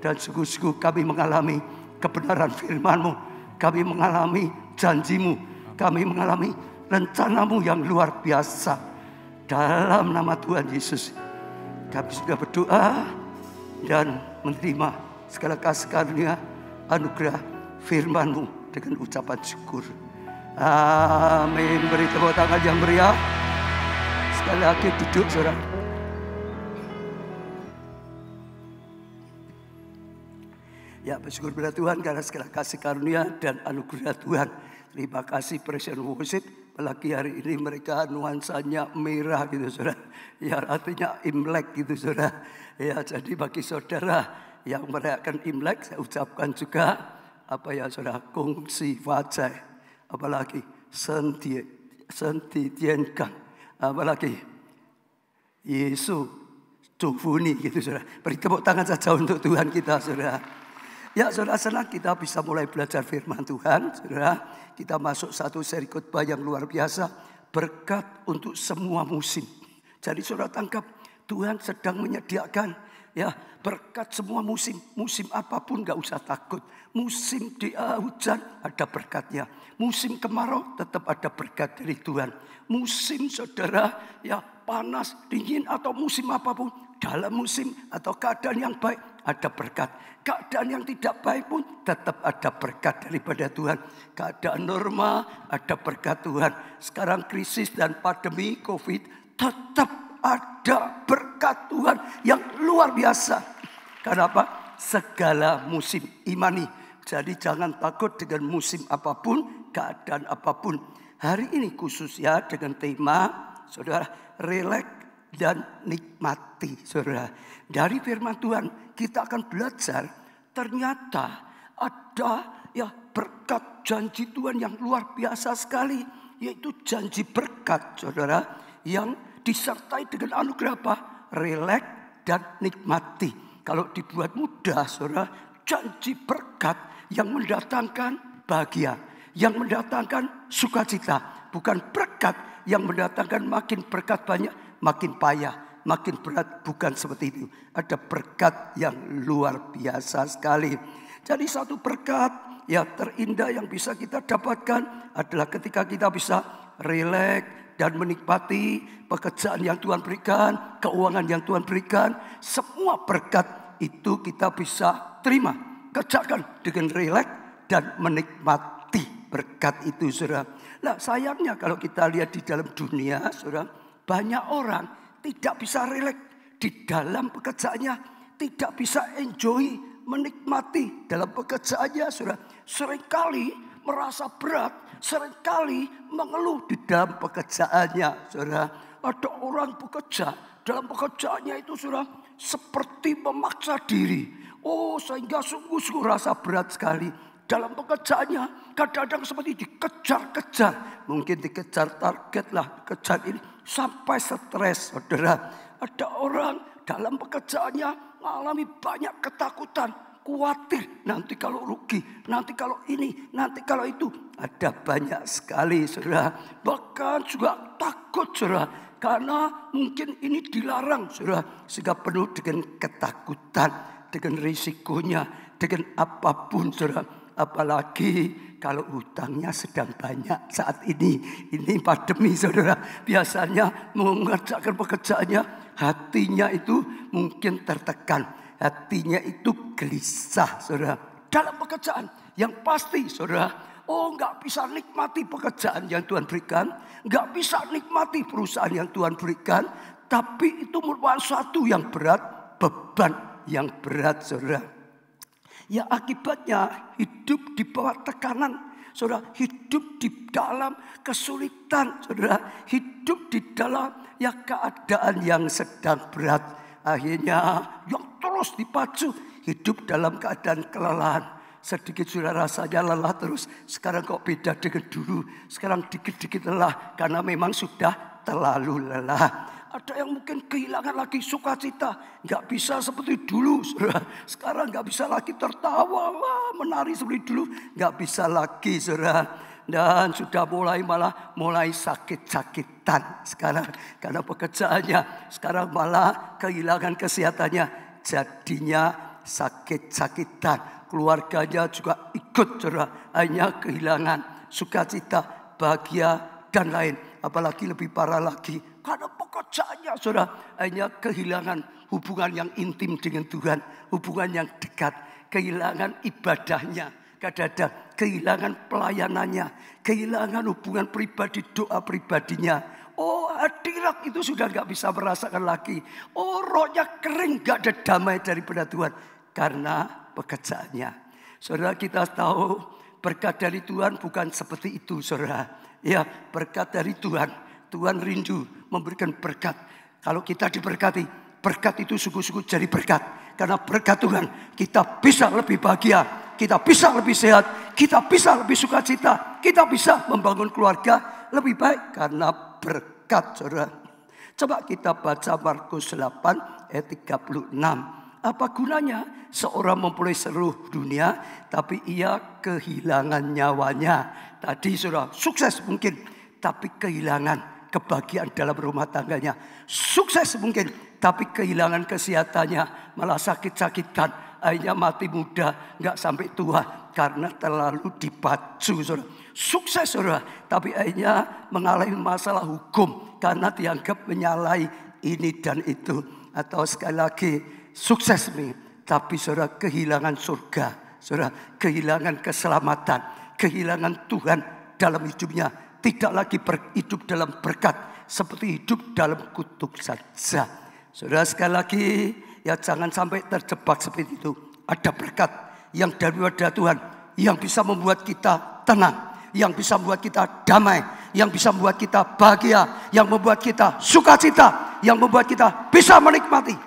Dan sungguh-sungguh kami mengalami kebenaran firman-Mu, kami mengalami janji-Mu, kami mengalami rencana-Mu yang luar biasa. Dalam nama Tuhan Yesus, kami sudah berdoa dan menerima segala kasih karunia, anugerah firman-Mu dengan ucapan syukur. Amin. Beri tepuk tangan yang meriah. Sekali lagi duduk saudara. Ya, bersyukur pada Tuhan karena segala kasih karunia dan anugerah Tuhan. Terima kasih Presiden Worship. Apalagi hari ini mereka nuansanya merah gitu saudara. Ya artinya Imlek gitu saudara. Ya jadi bagi saudara yang merayakan Imlek saya ucapkan juga apa ya saudara, kongsi wajai. Apalagi senti tiankang. Apalagi Yesus Tufuni gitu saudara. Beri tepuk tangan saja untuk Tuhan kita saudara. Ya saudara, senang kita bisa mulai belajar firman Tuhan. Saudara, kita masuk satu seri khotbah yang luar biasa. Berkat untuk semua musim. Jadi saudara tangkap, Tuhan sedang menyediakan ya berkat semua musim. Musim apapun gak usah takut. Musim hujan ada berkatnya. Musim kemarau tetap ada berkat dari Tuhan. Musim saudara ya panas, dingin atau musim apapun. Dalam musim atau keadaan yang baik ada berkat. Keadaan yang tidak baik pun tetap ada berkat daripada Tuhan. Keadaan normal ada berkat Tuhan. Sekarang krisis dan pandemi COVID tetap ada berkat Tuhan yang luar biasa. Karena apa? Segala musim imani. Jadi jangan takut dengan musim apapun, keadaan apapun. Hari ini khususnya dengan tema saudara relax dan nikmati saudara. Dari firman Tuhan kita akan belajar ternyata ada ya berkat janji Tuhan yang luar biasa sekali. Yaitu janji berkat saudara yang disertai dengan anugerah apa? Relax dan nikmati. Kalau dibuat mudah saudara, janji berkat yang mendatangkan bahagia, yang mendatangkan sukacita. Bukan berkat yang mendatangkan makin berkat banyak, makin payah, makin berat, bukan seperti itu. Ada berkat yang luar biasa sekali. Jadi satu berkat yang terindah yang bisa kita dapatkan adalah ketika kita bisa rileks dan menikmati pekerjaan yang Tuhan berikan, keuangan yang Tuhan berikan. Semua berkat itu kita bisa terima, kerjakan dengan rileks dan menikmati berkat itu saudara. Nah sayangnya kalau kita lihat di dalam dunia saudara, banyak orang tidak bisa rileks di dalam pekerjaannya, tidak bisa enjoy, menikmati dalam pekerjaannya saudara. Seringkali merasa berat, seringkali mengeluh di dalam pekerjaannya saudara. Ada orang bekerja, dalam pekerjaannya itu saudara seperti memaksa diri. Oh sehingga sungguh-sungguh rasa berat sekali. Dalam pekerjaannya kadang-kadang seperti dikejar-kejar. Mungkin dikejar target lah, kejar ini. Sampai stres saudara. Ada orang dalam pekerjaannya mengalami banyak ketakutan. Khawatir nanti kalau rugi, nanti kalau ini, nanti kalau itu. Ada banyak sekali saudara. Bahkan juga takut saudara. Karena mungkin ini dilarang saudara. Sehingga penuh dengan ketakutan, dengan risikonya, dengan apapun saudara. Apalagi kalau hutangnya sedang banyak saat ini. Ini pandemi saudara. Biasanya mengerjakan pekerjaannya, hatinya itu mungkin tertekan. Hatinya itu gelisah saudara. Dalam pekerjaan yang pasti saudara. Oh gak bisa nikmati pekerjaan yang Tuhan berikan. Gak bisa nikmati perusahaan yang Tuhan berikan. Tapi itu merupakan suatu yang berat. Beban yang berat saudara. Ya akibatnya hidup di bawah tekanan. Saudara, hidup di dalam kesulitan. Saudara, hidup di dalam ya keadaan yang sedang berat. Akhirnya yang terus dipacu. Hidup dalam keadaan kelelahan. Sedikit sudah rasanya lelah terus. Sekarang kok beda dengan dulu. Sekarang dikit-dikit lelah. Karena memang sudah terlalu lelah. Ada yang mungkin kehilangan lagi sukacita. Gak bisa seperti dulu. Saudara. Sekarang gak bisa lagi tertawa. Wah, menari seperti dulu. Gak bisa lagi saudara. Dan sudah mulai sakit-sakitan sekarang. Karena pekerjaannya. Sekarang malah kehilangan kesehatannya. Jadinya sakit-sakitan. Keluarganya juga ikut saudara. Hanya kehilangan sukacita, bahagia dan lain. Apalagi lebih parah lagi. Karena pekerjaannya saudara hanya kehilangan hubungan yang intim dengan Tuhan. Hubungan yang dekat. Kehilangan ibadahnya. Kadang-kadang kehilangan pelayanannya. Kehilangan hubungan pribadi, doa pribadinya. Oh hadirat itu sudah gak bisa merasakan lagi. Oh rohnya kering, gak ada damai daripada Tuhan. Karena pekerjaannya. Saudara, kita tahu berkat dari Tuhan bukan seperti itu, saudara. Ya, berkat dari Tuhan. Tuhan rindu memberikan berkat. Kalau kita diberkati, berkat itu sungguh-sungguh jadi berkat. Karena berkat Tuhan, kita bisa lebih bahagia, kita bisa lebih sehat, kita bisa lebih sukacita, kita bisa membangun keluarga lebih baik karena berkat, saudara. Coba kita baca Markus 8 ayat 36. Apa gunanya seorang memperoleh seluruh dunia tapi ia kehilangan nyawanya? Tadi saudara, sukses mungkin tapi kehilangan kebahagiaan dalam rumah tangganya. Sukses mungkin tapi kehilangan kesehatannya, malah sakit-sakitan, akhirnya mati muda, nggak sampai tua karena terlalu dipacu, saudara. Sukses, saudara, tapi akhirnya mengalami masalah hukum karena dianggap menyalahi ini dan itu. Atau sekali lagi sukses nih, tapi saudara kehilangan surga, saudara kehilangan keselamatan, kehilangan Tuhan dalam hidupnya, tidak lagi hidup dalam berkat, seperti hidup dalam kutuk saja. Saudara, sekali lagi ya jangan sampai terjebak seperti itu. Ada berkat yang daripada Tuhan yang bisa membuat kita tenang, yang bisa membuat kita damai, yang bisa membuat kita bahagia, yang membuat kita sukacita, yang membuat kita bisa menikmati.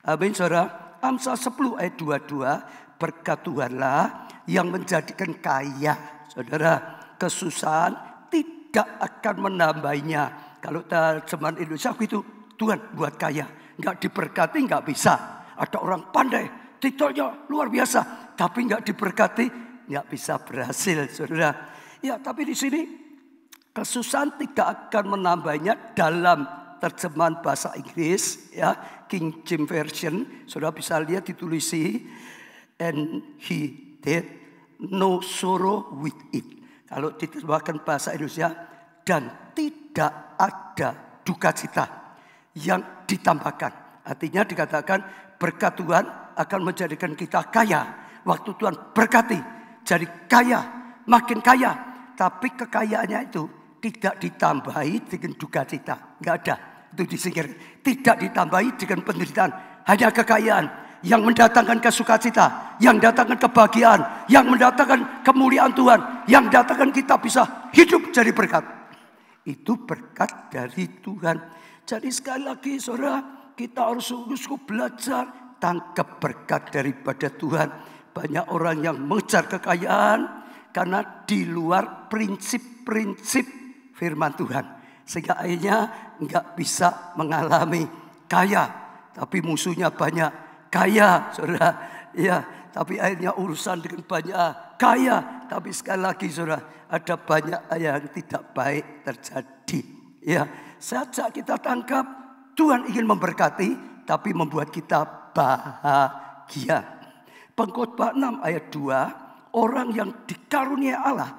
Amin, saudara. Amsal 10 ayat 22, berkat Tuhanlah yang menjadikan kaya. Saudara, kesusahan tidak akan menambahnya. Kalau terjemahan Indonesia itu, Tuhan buat kaya, nggak diberkati nggak bisa. Ada orang pandai, titelnya luar biasa, tapi nggak diberkati nggak bisa berhasil, saudara. Ya, tapi di sini kesusahan tidak akan menambahnya dalam terjemahan bahasa Inggris, ya King James Version, saudara bisa lihat ditulisi and he did no sorrow with it. Kalau diterjemahkan bahasa Indonesia, dan tidak ada duka cita yang ditambahkan. Artinya dikatakan berkat Tuhan akan menjadikan kita kaya. Waktu Tuhan berkati, jadi kaya, makin kaya. Tapi kekayaannya itu tidak ditambahi dengan duka cita. Enggak ada, itu disingkir. Tidak ditambahi dengan penderitaan. Hanya kekayaan yang mendatangkan kesukacita, yang mendatangkan kebahagiaan, yang mendatangkan kemuliaan Tuhan, yang mendatangkan kita bisa hidup jadi berkat. Itu berkat dari Tuhan. Jadi sekali lagi saudara, kita harus sungguh-sungguh belajar tangkap berkat daripada Tuhan. Banyak orang yang mengejar kekayaan karena di luar prinsip-prinsip firman Tuhan. Sehingga akhirnya nggak bisa mengalami kaya. Tapi musuhnya banyak kaya, saudara. Ya, tapi akhirnya urusan dengan banyak kaya. Tapi sekali lagi saudara, ada banyak yang tidak baik terjadi. Ya, saja kita tangkap Tuhan ingin memberkati, tapi membuat kita bahagia. Pengkhotbah 6 ayat 2, orang yang dikarunia Allah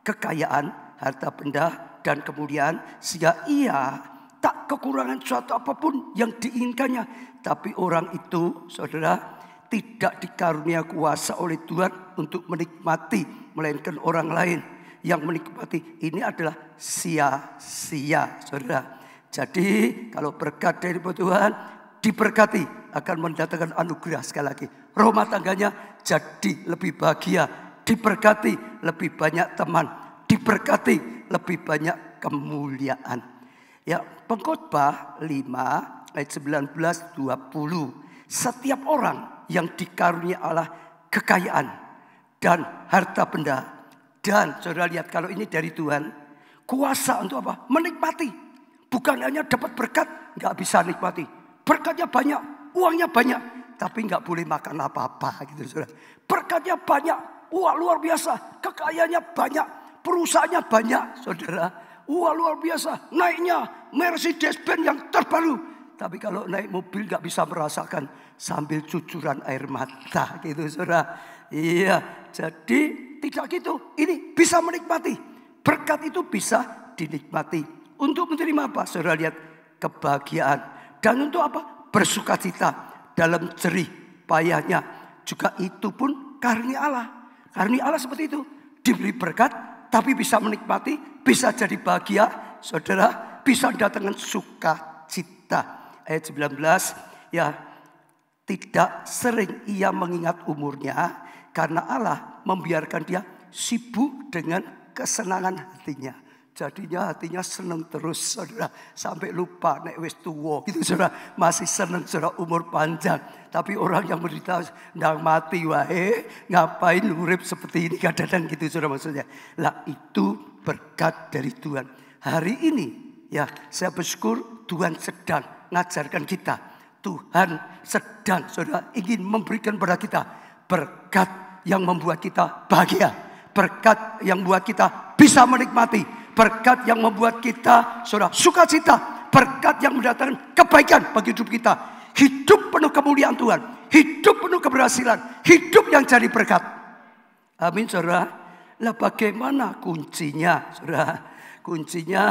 kekayaan, harta benda dan kemuliaan, sehingga ia tak kekurangan suatu apapun yang diinginkannya. Tapi orang itu, saudara, tidak dikarunia kuasa oleh Tuhan untuk menikmati, melainkan orang lain yang menikmati. Ini adalah sia-sia, saudara. Jadi kalau berkat dari Tuhan, diberkati akan mendatangkan anugerah. Sekali lagi, rumah tangganya jadi lebih bahagia, diberkati lebih banyak teman, diberkati lebih banyak kemuliaan. Ya, Pengkhotbah 5 ayat 19-20. Setiap orang yang dikarunia Allah kekayaan dan harta benda, dan saudara lihat kalau ini dari Tuhan, kuasa untuk apa? Menikmati. Bukan hanya dapat berkat, nggak bisa nikmati. Berkatnya banyak, uangnya banyak, tapi nggak boleh makan apa-apa gitu, saudara. Berkatnya banyak, wah luar biasa, kekayaannya banyak, perusahaannya banyak, saudara. Wah luar biasa, naiknya Mercedes-Benz yang terbaru. Tapi kalau naik mobil nggak bisa merasakan sambil cucuran air mata gitu, saudara. Iya, jadi tidak gitu. Ini bisa menikmati. Berkat itu bisa dinikmati. Untuk menerima apa? Saudara lihat, kebahagiaan. Dan untuk apa? Bersukacita dalam jerih payahnya. Juga itu pun karunia Allah. Karunia Allah seperti itu. Diberi berkat, tapi bisa menikmati, bisa jadi bahagia. Saudara, bisa datangkan sukacita. Ayat 19, ya, Tidak sering ia mengingat umurnya karena Allah membiarkan dia sibuk dengan kesenangan hatinya. Jadinya hatinya senang terus saudara. Sampai lupa nek wis tuwa gitu saudara. Masih senang saudara umur panjang. Tapi orang yang menderita ndang mati wae. Ngapain urip seperti ini kadang-kadang gitu saudara maksudnya. Lah itu berkat dari Tuhan. Hari ini ya saya bersyukur Tuhan sedang ngajarkan kita. Tuhan sedang saudara ingin memberikan kepada kita berkat yang membuat kita bahagia. Berkat yang membuat kita bisa menikmati. Berkat yang membuat kita saudara sukacita. Berkat yang mendatangkan kebaikan bagi hidup kita. Hidup penuh kemuliaan Tuhan. Hidup penuh keberhasilan. Hidup yang jadi berkat. Amin saudara. Lah bagaimana kuncinya saudara? Kuncinya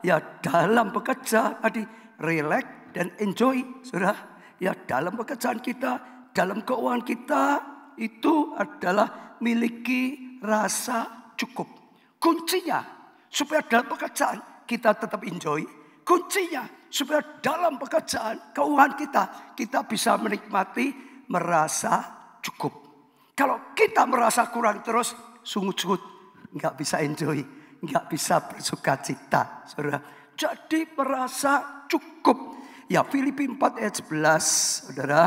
ya dalam bekerja tadi relax dan enjoy saudara. Ya dalam pekerjaan kita, dalam keuangan kita itu adalah miliki rasa cukup. Kuncinya supaya dalam pekerjaan kita tetap enjoy. Kuncinya supaya dalam pekerjaan keuangan kita bisa menikmati merasa cukup. Kalau kita merasa kurang terus sungut-sungut, nggak bisa enjoy, nggak bisa bersuka cita, saudara. Jadi merasa cukup. Ya Filipi 4 ayat 11, saudara.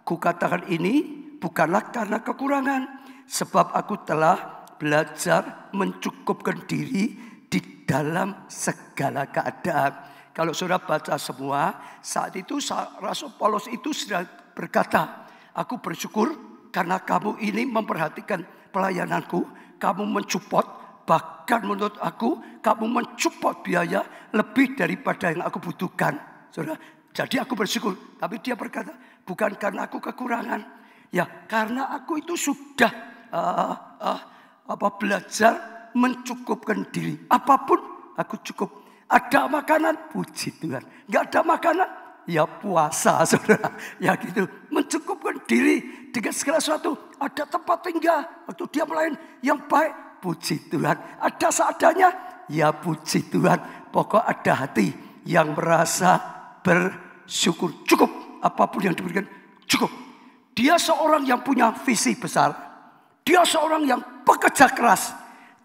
Kukatakan ini bukanlah karena kekurangan, sebab aku telah belajar mencukupkan diri di dalam segala keadaan. Kalau saudara baca semua, saat itu Rasul Paulus itu sudah berkata, aku bersyukur karena kamu ini memperhatikan pelayananku, kamu mensupport, bahkan menurut aku kamu mensupport biaya lebih daripada yang aku butuhkan. Saudara, jadi aku bersyukur. Tapi dia berkata, bukan karena aku kekurangan, ya karena aku itu sudah belajar mencukupkan diri. Apapun aku cukup. Ada makanan, puji Tuhan. Nggak ada makanan, ya puasa saudara. Ya gitu, mencukupkan diri dengan segala sesuatu. Ada tempat tinggal, waktu dia melayani yang baik, puji Tuhan. Ada seadanya, ya puji Tuhan. Pokok ada hati yang merasa bersyukur. Cukup, apapun yang diberikan, cukup. Dia seorang yang punya visi besar. Dia seorang yang bekerja keras.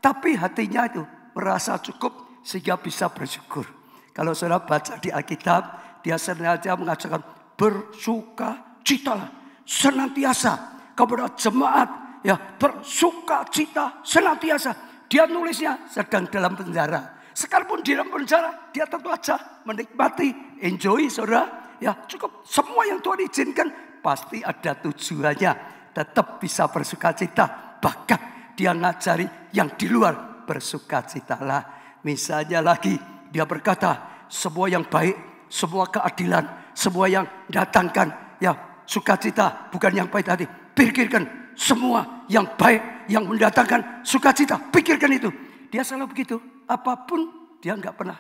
Tapi hatinya itu merasa cukup sehingga bisa bersyukur. Kalau saudara baca di Alkitab, dia sengaja mengajarkan bersuka cita senantiasa kepada jemaat. Ya, bersuka cita senantiasa. Dia nulisnya sedang dalam penjara. Sekalipun di dalam penjara, dia tentu saja menikmati, enjoy saudara. Ya cukup, semua yang Tuhan izinkan pasti ada tujuannya. Tetap bisa bersuka cita. Bahkan dia ngajari yang di luar bersukacitalah. Misalnya lagi dia berkata, semua yang baik, semua keadilan, semua yang datangkan ya sukacita, bukan yang pahit hati. Pikirkan semua yang baik, yang mendatangkan sukacita. Pikirkan itu. Dia selalu begitu. Apapun dia nggak pernah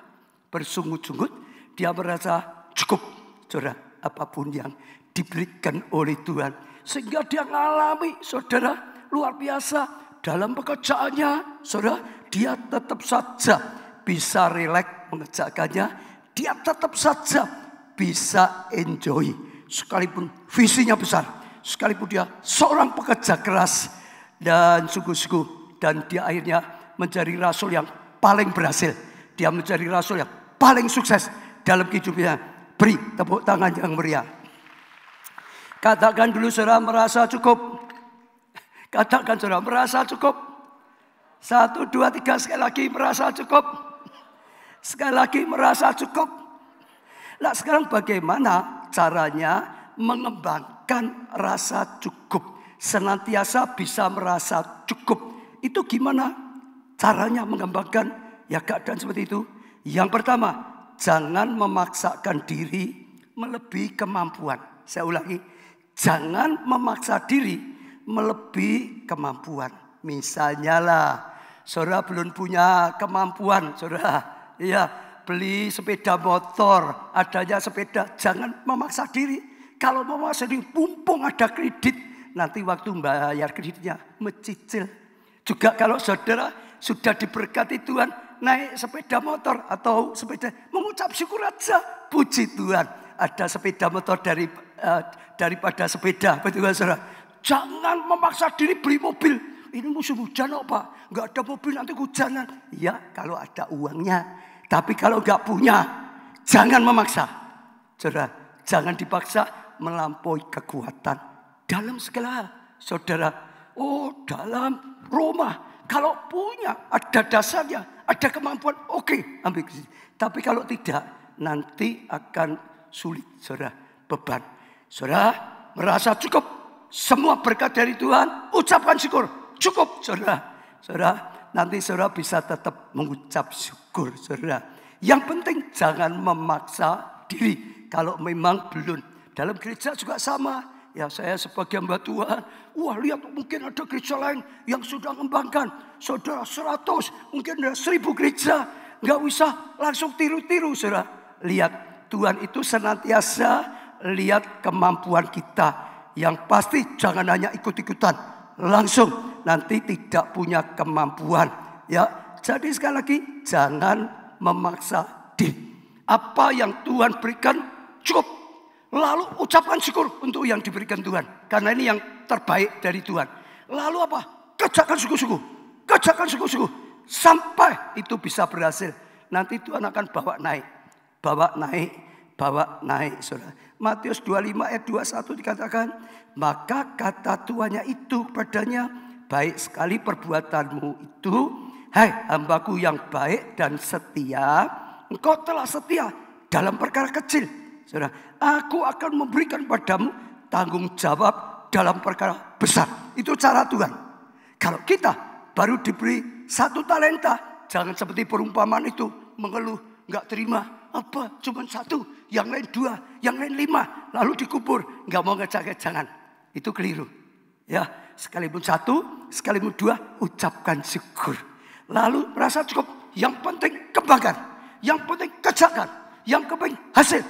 bersungut-sungut. Dia merasa cukup. Saudara, apapun yang diberikan oleh Tuhan. Sehingga dia mengalami saudara luar biasa. Dalam pekerjaannya saudara, dia tetap saja bisa rileks mengerjakannya. Dia tetap saja bisa enjoy. Sekalipun visinya besar. Sekalipun dia seorang pekerja keras. Dan sungguh-sungguh. Dan dia akhirnya menjadi rasul yang paling berhasil. Dia menjadi rasul yang paling sukses dalam hidupnya. Beri tepuk tangan yang meriah. Katakan dulu saudara merasa cukup. Katakan saudara merasa cukup. 1, 2, 3 sekali lagi merasa cukup. Sekali lagi merasa cukup. Nah sekarang bagaimana caranya mengembangkan rasa cukup. Senantiasa bisa merasa cukup. Itu gimana caranya mengembangkan ya keadaan seperti itu? Yang pertama, jangan memaksakan diri melebihi kemampuan. Saya ulangi, jangan memaksa diri melebihi kemampuan. Misalnya lah, saudara belum punya kemampuan, saudara, ya beli sepeda motor, adanya sepeda, jangan memaksa diri. Kalau memaksa diri, mumpung ada kredit, nanti waktu bayar kreditnya mencicil. Juga kalau saudara sudah diberkati Tuhan, naik sepeda motor atau sepeda, mengucap syukur aja, puji Tuhan. Ada sepeda motor dari daripada sepeda. Betul kan saudara? Jangan memaksa diri beli mobil. Ini musim hujan Pak, nggak ada mobil nanti hujanan. Ya kalau ada uangnya. Tapi kalau nggak punya, jangan memaksa. Saudara, jangan dipaksa melampaui kekuatan dalam segala hal. Saudara, dalam rumah, kalau punya, ada dasarnya, ada kemampuan, oke, ambil ke sini. Tapi kalau tidak, nanti akan sulit, saudara, beban. Saudara, merasa cukup, semua berkat dari Tuhan, ucapkan syukur, cukup, saudara. Saudara, nanti saudara bisa tetap mengucap syukur, saudara. Yang penting jangan memaksa diri kalau memang belum. Dalam gereja juga sama. Ya saya sebagai hamba Tuhan, lihat mungkin ada gereja lain yang sudah mengembangkan. Saudara 100, mungkin ada 1000 gereja. Nggak usah langsung tiru-tiru, saudara. Lihat, Tuhan itu senantiasa lihat kemampuan kita. Yang pasti jangan hanya ikut-ikutan. Langsung nanti tidak punya kemampuan. Ya, jadi sekali lagi jangan memaksa diri. Apa yang Tuhan berikan cukup. Lalu ucapkan syukur untuk yang diberikan Tuhan. Karena ini yang terbaik dari Tuhan. Lalu apa? Kerjakan sungguh-sungguh. Kerjakan sungguh-sungguh. Sampai itu bisa berhasil. Nanti Tuhan akan bawa naik. Bawa naik. Bawa naik. Saudara. Matius 25 ayat 21 dikatakan. Maka kata tuannya itu kepadanya. Baik sekali perbuatanmu itu. Hai hambaku yang baik dan setia. Engkau telah setia dalam perkara kecil. Saudara, aku akan memberikan padamu tanggung jawab dalam perkara besar. Itu cara Tuhan. Kalau kita baru diberi 1 talenta, jangan seperti perumpamaan itu mengeluh, nggak terima. Apa? Cuma 1, yang lain 2, yang lain 5, lalu dikubur, nggak mau ngejak, jangan. Itu keliru. Ya, sekalipun 1, sekalipun 2, ucapkan syukur. Lalu merasa cukup. Yang penting kembangkan, yang penting kerjakan, yang penting hasil.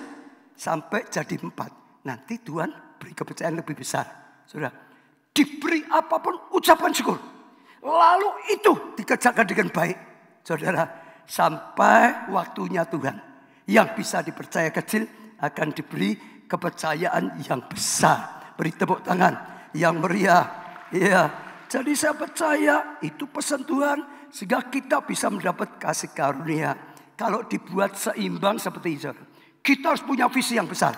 Sampai jadi 4. Nanti Tuhan beri kepercayaan lebih besar. Saudara, diberi apapun ucapkan syukur. Lalu itu dikerjakan dengan baik. Saudara, sampai waktunya Tuhan. Yang bisa dipercaya kecil akan diberi kepercayaan yang besar. Beri tepuk tangan yang meriah. Ya, jadi saya percaya itu pesan Tuhan. Sehingga kita bisa mendapat kasih karunia. Kalau dibuat seimbang seperti itu. Kita harus punya visi yang besar.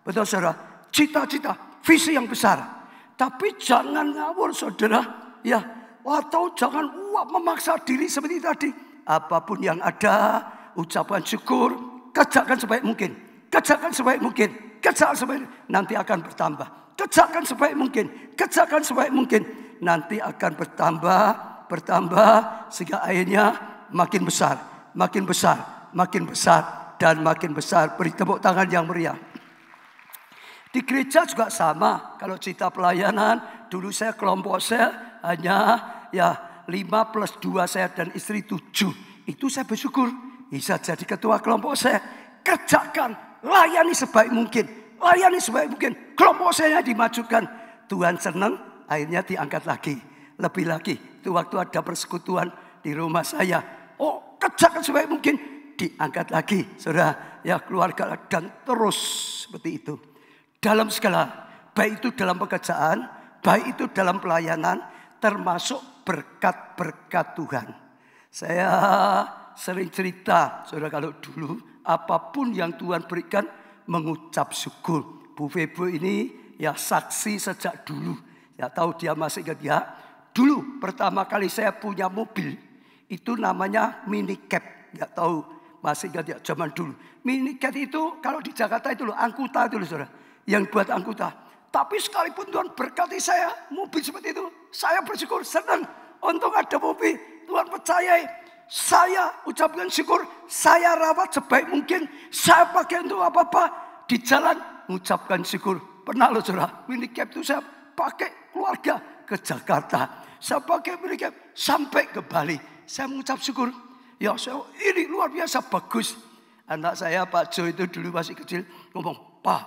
Betul saudara? Cita-cita, visi yang besar. Tapi jangan ngawur saudara. Ya, atau jangan memaksa diri seperti tadi. Apapun yang ada, ucapan syukur, kerjakan sebaik mungkin. Kerjakan sebaik mungkin. Kerjakan sebaik mungkin. Nanti akan bertambah. Kerjakan sebaik mungkin. Kerjakan sebaik mungkin. Nanti akan bertambah, bertambah. Sehingga akhirnya makin besar, makin besar, makin besar. Dan makin besar. Beri tepuk tangan yang meriah. Di gereja juga sama. Kalau cerita pelayanan. Dulu saya kelompok saya hanya 5 plus 2 saya dan istri 7. Itu saya bersyukur. Bisa jadi ketua kelompok saya. Kerjakan. Layani sebaik mungkin. Layani sebaik mungkin. Kelompok saya dimajukan. Tuhan senang. Akhirnya diangkat lagi. Lebih lagi. Itu waktu ada persekutuan di rumah saya. Kerjakan sebaik mungkin. Diangkat lagi, saudara, ya keluarga dan terus seperti itu. Dalam segala, baik itu dalam pekerjaan, baik itu dalam pelayanan, termasuk berkat-berkat Tuhan. Saya sering cerita, saudara, kalau dulu apapun yang Tuhan berikan, mengucap syukur. Bu Febo ini ya saksi sejak dulu. Ya tahu dia masih ingat ya. Dulu pertama kali saya punya mobil, itu namanya mini cab. Nggak tahu. Masih ingat ya zaman dulu. Minicat itu kalau di Jakarta itu loh, angkuta itu loh saudara. Yang buat angkuta. Tapi sekalipun Tuhan berkati saya, mobil seperti itu. Saya bersyukur, senang. Untung ada mobil. Tuhan percayai. Saya ucapkan syukur. Saya rawat sebaik mungkin. Saya pakai untuk apa-apa. Di jalan mengucapkan syukur. Pernah loh saudara. Minicat itu saya pakai keluarga ke Jakarta. Saya pakai minicat sampai ke Bali. Saya mengucap syukur. Ya saya, ini luar biasa bagus. Anak saya Pak Jo itu dulu masih kecil ngomong, Pak,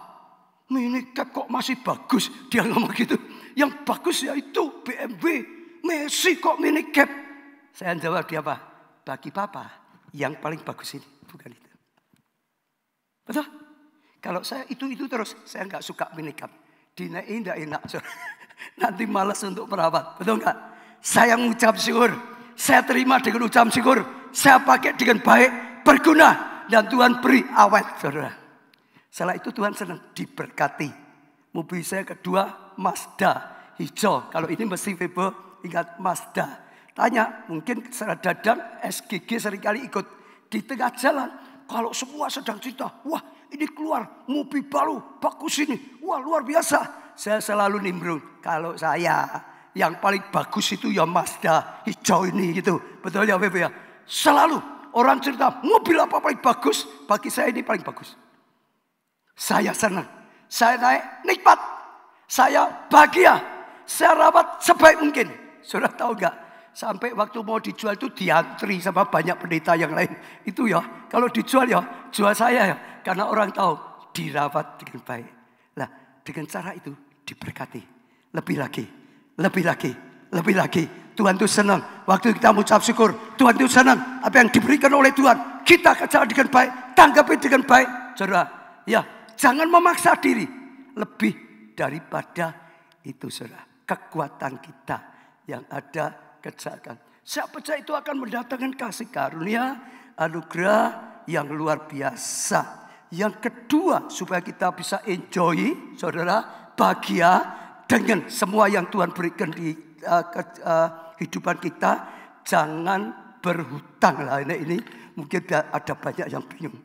minicab kok masih bagus? Dia ngomong gitu. Yang bagus ya itu BMW, Messi kok minicab. Saya jawab dia apa? Bagi Papa yang paling bagus ini bukan itu. Betul? Kalau saya itu terus, saya nggak suka makeup. Dinaikin nggak enak. Nanti malas untuk merawat. Betul nggak? Saya mengucap syukur. Saya terima dengan ucapan syukur. Saya pakai dengan baik, berguna. Dan Tuhan beri awet, saudara. Setelah itu Tuhan senang diberkati. Mobil saya kedua, Mazda hijau. Kalau ini mesti Febo ingat Mazda. Tanya, mungkin secara dadang SGG seringkali ikut. Di tengah jalan, kalau semua sedang cerita, wah ini keluar mobil baru, bagus ini. Wah luar biasa. Saya selalu nimbrung. Kalau saya yang paling bagus itu ya Mazda hijau ini gitu. Betul ya Bebe ya? Selalu orang cerita mobil apa paling bagus. Bagi saya ini paling bagus. Saya senang. Saya naik nikmat. Saya bahagia. Saya rawat sebaik mungkin. Sudah tahu gak? Sampai waktu mau dijual itu diantri sama banyak pendeta yang lain. Itu ya. Kalau dijual ya jual saya ya. Karena orang tahu dirawat dengan baik. Nah dengan cara itu diberkati. Lebih lagi. Lebih lagi. Lebih lagi. Tuhan itu senang. Waktu kita mengucap syukur. Tuhan itu senang. Apa yang diberikan oleh Tuhan. Kita kerjakan dengan baik. Tanggapi dengan baik. Saudara. Ya. Jangan memaksa diri. Lebih daripada itu saudara. Kekuatan kita yang ada kerjakan. Saya percaya itu akan mendatangkan kasih karunia. Anugerah yang luar biasa. Yang kedua, supaya kita bisa enjoy, saudara, bahagia dengan semua yang Tuhan berikan di kehidupan kita. Jangan berhutang lah. Ini mungkin ada banyak yang bingung.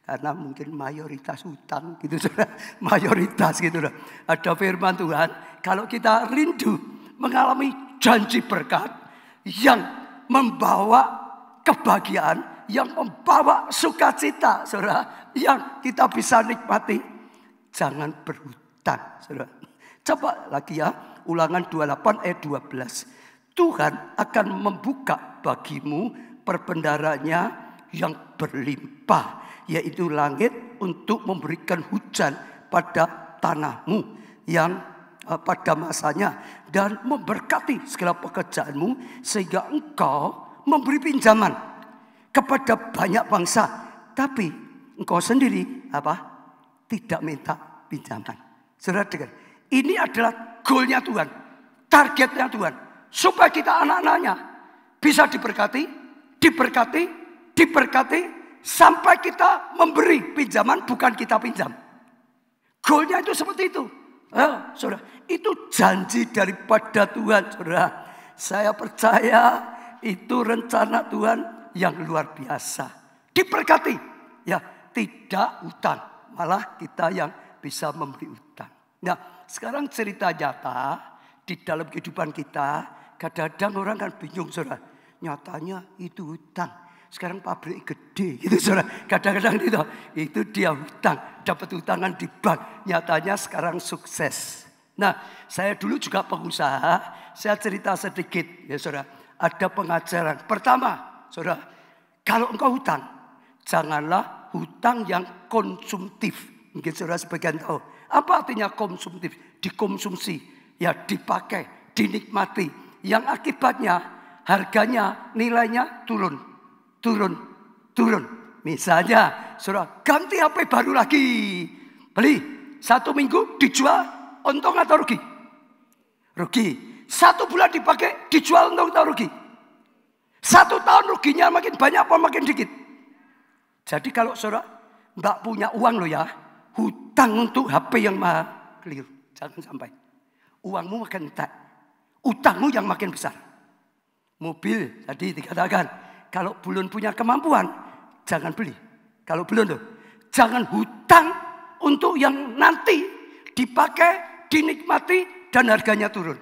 Karena mungkin mayoritas hutang gitu, saudara. Mayoritas gitu. Ada firman Tuhan, kalau kita rindu mengalami janji berkat yang membawa kebahagiaan, yang membawa sukacita, saudara, yang kita bisa nikmati, jangan berhutang, saudara. Coba lagi ya, Ulangan 28 ayat 12. Tuhan akan membuka bagimu perbendaharanya yang berlimpah, yaitu langit untuk memberikan hujan pada tanahmu yang pada masanya, dan memberkati segala pekerjaanmu sehingga engkau memberi pinjaman kepada banyak bangsa, tapi engkau sendiri apa? Tidak minta pinjaman. Saudara dengar, ini adalah goalnya Tuhan, targetnya Tuhan, supaya kita anak-anaknya bisa diberkati, diberkati, diberkati, sampai kita memberi pinjaman, bukan kita pinjam. Goalnya itu seperti itu. Saudara, itu janji daripada Tuhan, saudara. Saya percaya itu rencana Tuhan yang luar biasa. Diberkati, ya, tidak utang, malah kita yang bisa memberi utang. Nah, sekarang cerita nyata di dalam kehidupan kita, kadang-kadang orang kan bingung, saudara. Nyatanya itu utang. Sekarang pabrik gede gitu, saudara. Kadang-kadang itu dia hutang, dapat utangan di bank. Nyatanya sekarang sukses. Nah, saya dulu juga pengusaha. Saya cerita sedikit ya, saudara. Ada pengajaran. Pertama, saudara, kalau engkau hutang, janganlah hutang yang konsumtif. Mungkin saudara sebagian tahu. Apa artinya konsumtif? Dikonsumsi, ya dipakai, dinikmati. Yang akibatnya harganya, nilainya turun. Turun. Misalnya, saudara ganti HP baru lagi. Beli 1 minggu dijual, untung atau rugi? Rugi. 1 bulan dipakai, dijual untung atau rugi? 1 tahun ruginya makin banyak apa makin dikit? Jadi kalau saudara nggak punya uang loh ya, hutang untuk HP yang mahal, keliru. Jangan sampai. Uangmu makin entek, utangmu yang makin besar. Mobil tadi dikatakan, kalau belum punya kemampuan, jangan beli. Kalau belum tuh, jangan hutang untuk yang nanti dipakai, dinikmati, dan harganya turun.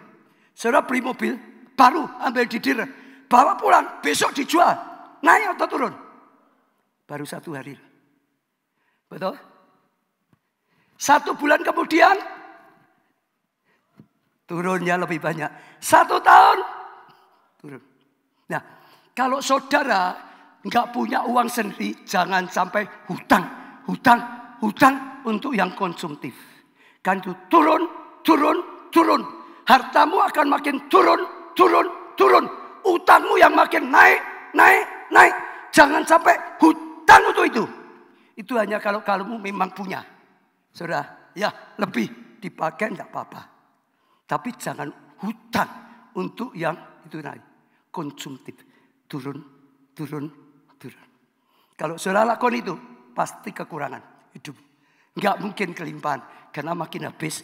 Saudara beli mobil, baru ambil di dealer, bawa pulang, besok dijual, naik atau turun? Baru 1 hari. Betul? 1 bulan kemudian, turunnya lebih banyak. 1 tahun, turun. Nah, kalau saudara nggak punya uang sendiri, jangan sampai hutang untuk yang konsumtif. Kan itu turun. Hartamu akan makin turun. Utangmu yang makin naik. Jangan sampai hutang untuk itu. Itu hanya kalau kamu memang punya. Saudara, ya lebih dipakai enggak apa-apa. Tapi jangan hutang untuk yang itu naik. Konsumtif. Turun. Kalau saudara lakukan itu, pasti kekurangan hidup. Enggak mungkin kelimpahan. Karena makin habis.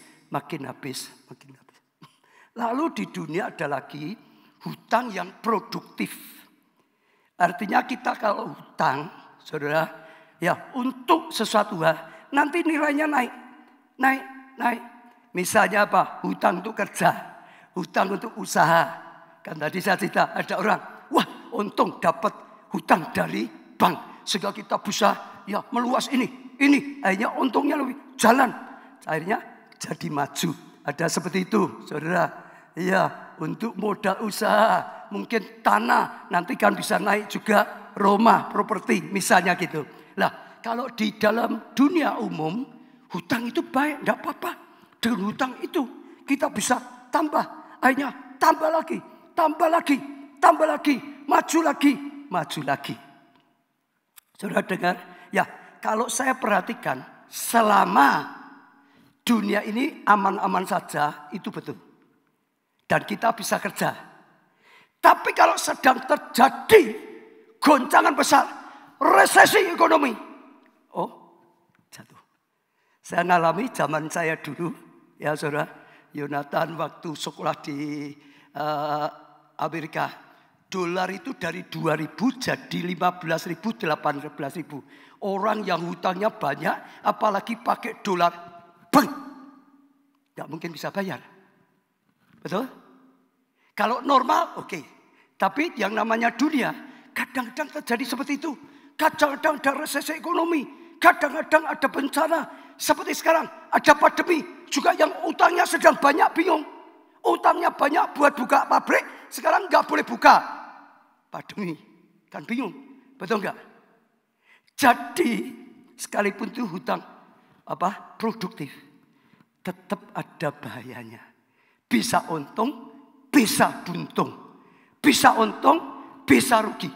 Lalu di dunia ada lagi hutang yang produktif. Artinya kita kalau hutang, saudara, ya untuk sesuatu hal, nanti nilainya naik. Misalnya apa? Hutang untuk kerja, hutang untuk usaha. Kan tadi saya cerita ada orang, wah untung dapat hutang dari bank. Sehingga kita bisa ya meluas ini. Akhirnya untungnya lebih jalan. Akhirnya jadi maju. Ada seperti itu, saudara. Ya, untuk modal usaha, mungkin tanah, nanti kan bisa naik juga rumah, properti, misalnya gitu. Lah, kalau di dalam dunia umum, hutang itu baik, enggak apa-apa. Dengan hutang itu, kita bisa tambah. Akhirnya tambah lagi, maju lagi. Saudara dengar? Ya, kalau saya perhatikan, selama dunia ini aman-aman saja, itu betul. Dan kita bisa kerja. Tapi kalau sedang terjadi goncangan besar, resesi ekonomi, jatuh. Saya ngalami zaman saya dulu, ya saudara, Yonatan waktu sekolah di Amerika, dolar itu dari 2.000 jadi 15.000, 18.000. Orang yang hutangnya banyak, apalagi pakai dolar, nggak mungkin bisa bayar. Betul? Kalau normal, oke. Tapi yang namanya dunia, kadang-kadang terjadi seperti itu. Kadang-kadang ada resesi ekonomi. Kadang-kadang ada bencana. Seperti sekarang, ada pandemi. Juga yang utangnya sedang banyak bingung. Utangnya banyak buat buka pabrik, sekarang nggak boleh buka. Pandemi, kan bingung. Betul nggak? Jadi, sekalipun itu hutang produktif, tetap ada bahayanya. Bisa untung, bisa buntung. Bisa untung, bisa rugi.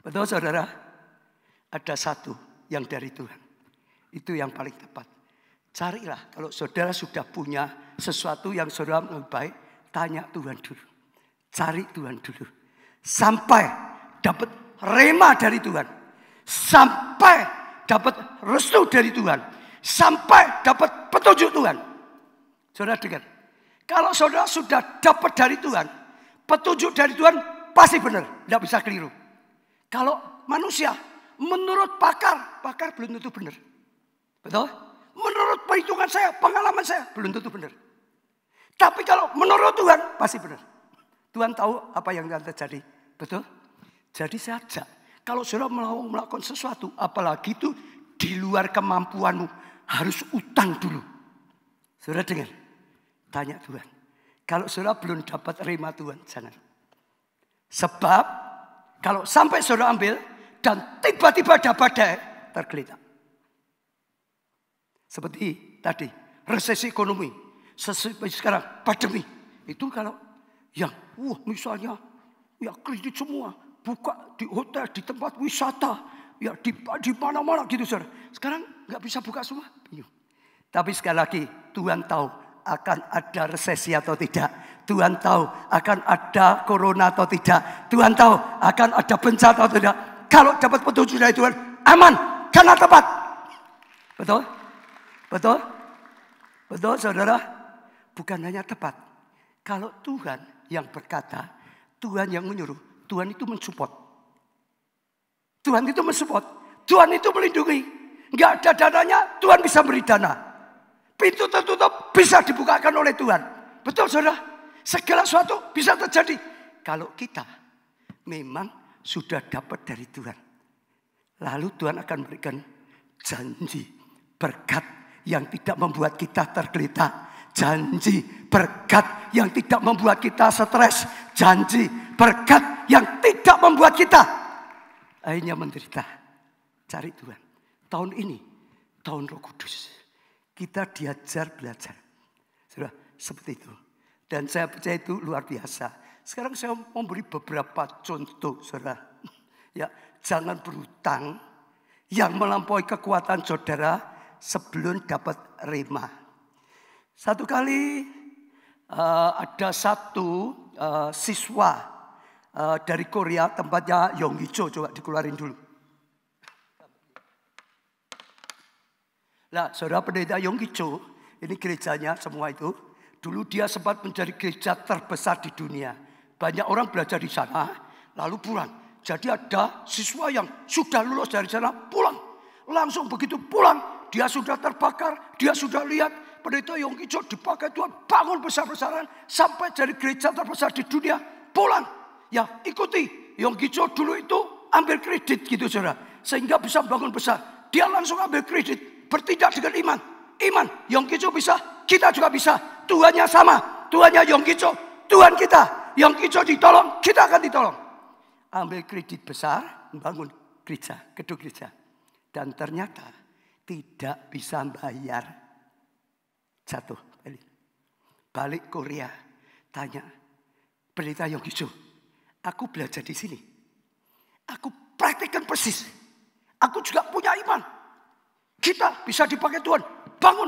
Betul saudara? Ada satu yang dari Tuhan. Itu yang paling tepat. Carilah kalau saudara sudah punya sesuatu yang saudara lebih baik, tanya Tuhan dulu. Cari Tuhan dulu. Sampai dapat rema dari Tuhan. Sampai dapat restu dari Tuhan. Sampai dapat petunjuk Tuhan. Saudara dengar? Kalau saudara sudah dapat dari Tuhan, petunjuk dari Tuhan pasti benar, tidak bisa keliru. Kalau manusia, menurut pakar belum tentu benar. Betul? Menurut perhitungan saya, pengalaman saya, belum tentu benar. Tapi kalau menurut Tuhan, pasti benar. Tuhan tahu apa yang akan terjadi. Betul? Jadi saya ajak, kalau saudara mau melakukan sesuatu, apalagi itu di luar kemampuanmu, harus utang dulu. Saudara dengar? Tanya Tuhan. Kalau saudara belum dapat rema Tuhan, jangan. Sebab kalau sampai saudara ambil dan tiba-tiba ada badai, tergeletak. Seperti tadi, resesi ekonomi. Sekarang pandemi. Itu kalau yang misalnya ya kredit semua, buka di hotel, di tempat wisata, ya di mana-mana gitu saudara. Sekarang nggak bisa buka semua. Tapi sekali lagi Tuhan tahu akan ada resesi atau tidak. Tuhan tahu akan ada corona atau tidak. Tuhan tahu akan ada bencana atau tidak. Kalau dapat petunjuk dari Tuhan, aman karena tepat. Betul? Betul? Betul saudara? Bukan hanya tepat. Kalau Tuhan yang berkata, Tuhan yang menyuruh, Tuhan itu mensupport. Tuhan itu mensupport. Tuhan itu melindungi. Enggak ada dananya, Tuhan bisa beri dana. Pintu tertutup bisa dibukakan oleh Tuhan. Betul saudara? Segala sesuatu bisa terjadi. Kalau kita memang sudah dapat dari Tuhan. Lalu Tuhan akan berikan janji berkat yang tidak membuat kita tergeletak. Janji berkat yang tidak membuat kita stres. Janji berkat yang tidak membuat kita akhirnya menderita. Cari Tuhan. Tahun ini, tahun Roh Kudus. Kita diajar belajar. Sudah seperti itu. Dan saya percaya itu luar biasa. Sekarang saya memberi beberapa contoh, saudara. Ya, jangan berhutang yang melampaui kekuatan saudara sebelum dapat rema. Satu kali ada satu siswa dari Korea, tempatnya Yonggi-cho, coba dikeluarin dulu. Nah, saudara pendeta Yonggi-cho, ini gerejanya semua itu. Dulu dia sempat menjadi gereja terbesar di dunia. Banyak orang belajar di sana, lalu pulang. Jadi ada siswa yang sudah lulus dari sana, pulang. Langsung begitu pulang, dia sudah terbakar, dia sudah lihat pendeta Yonggi-cho dipakai Tuhan, bangun besar-besaran, sampai jadi gereja terbesar di dunia, pulang. Ya, ikuti. Yonggi-cho dulu itu ambil kredit gitu saudara, sehingga bisa bangun besar. Dia langsung ambil kredit. Bertindak dengan iman. Iman. Yonggi-cho bisa, kita juga bisa. Tuhannya sama. Tuhannya Yonggi-cho, Tuhan kita. Yonggi-cho ditolong, kita akan ditolong. Ambil kredit besar, membangun gereja, gedung gereja. Dan ternyata tidak bisa bayar. Jatuh. Balik Korea. Tanya, pendeta Yonggi-cho, aku belajar di sini. Aku praktikkan persis. Aku juga punya iman. Kita bisa dipakai Tuhan, bangun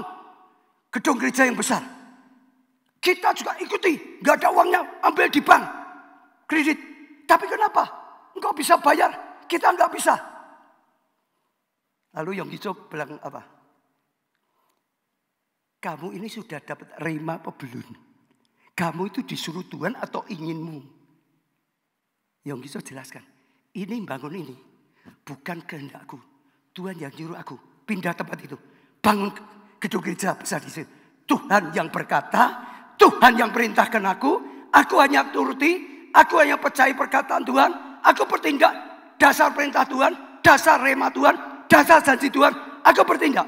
gedung gereja yang besar. Kita juga ikuti, gak ada uangnya, ambil di bank, kredit. Tapi kenapa? Engkau bisa bayar, kita gak bisa. Lalu Yonggi-cho bilang apa? Kamu ini sudah dapat rema apa belum? Kamu itu disuruh Tuhan atau inginmu? Yonggi-cho jelaskan, ini bangun ini bukan kehendakku. Tuhan yang nyuruh aku. Pindah tempat itu, bangun gedung gereja besar di situ. Tuhan yang berkata, Tuhan yang perintahkan aku hanya turuti, aku hanya percaya perkataan Tuhan, aku bertindak dasar perintah Tuhan, dasar rema Tuhan, dasar janji Tuhan, aku bertindak.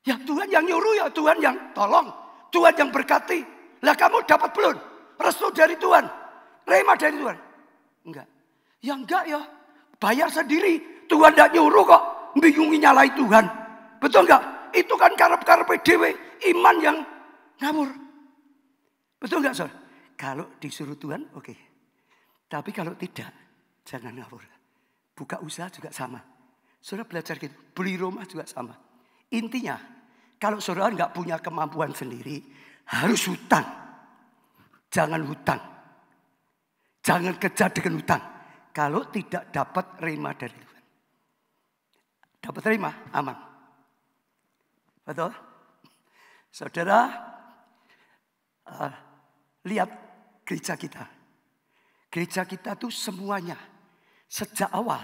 Ya Tuhan yang nyuruh, ya Tuhan yang tolong, Tuhan yang berkati. Lah kamu dapat belum restu dari Tuhan, rema dari Tuhan? Enggak. Ya enggak ya, bayar sendiri. Tuhan tidak nyuruh kok. Bingungi nyalai Tuhan. Betul enggak? Itu kan karep-karep dewe, iman yang ngawur. Betul enggak, saudara? Kalau disuruh Tuhan, oke. Tapi kalau tidak, jangan ngawur. Buka usaha juga sama. Saudara belajar gitu, beli rumah juga sama. Intinya, kalau saudara enggak punya kemampuan sendiri, harus hutang. Jangan hutang. Jangan kejar dengan hutang. Kalau tidak dapat rema dari Tuhan. Dapat terima, aman. Betul? Saudara, lihat gereja kita. Gereja kita tuh semuanya, sejak awal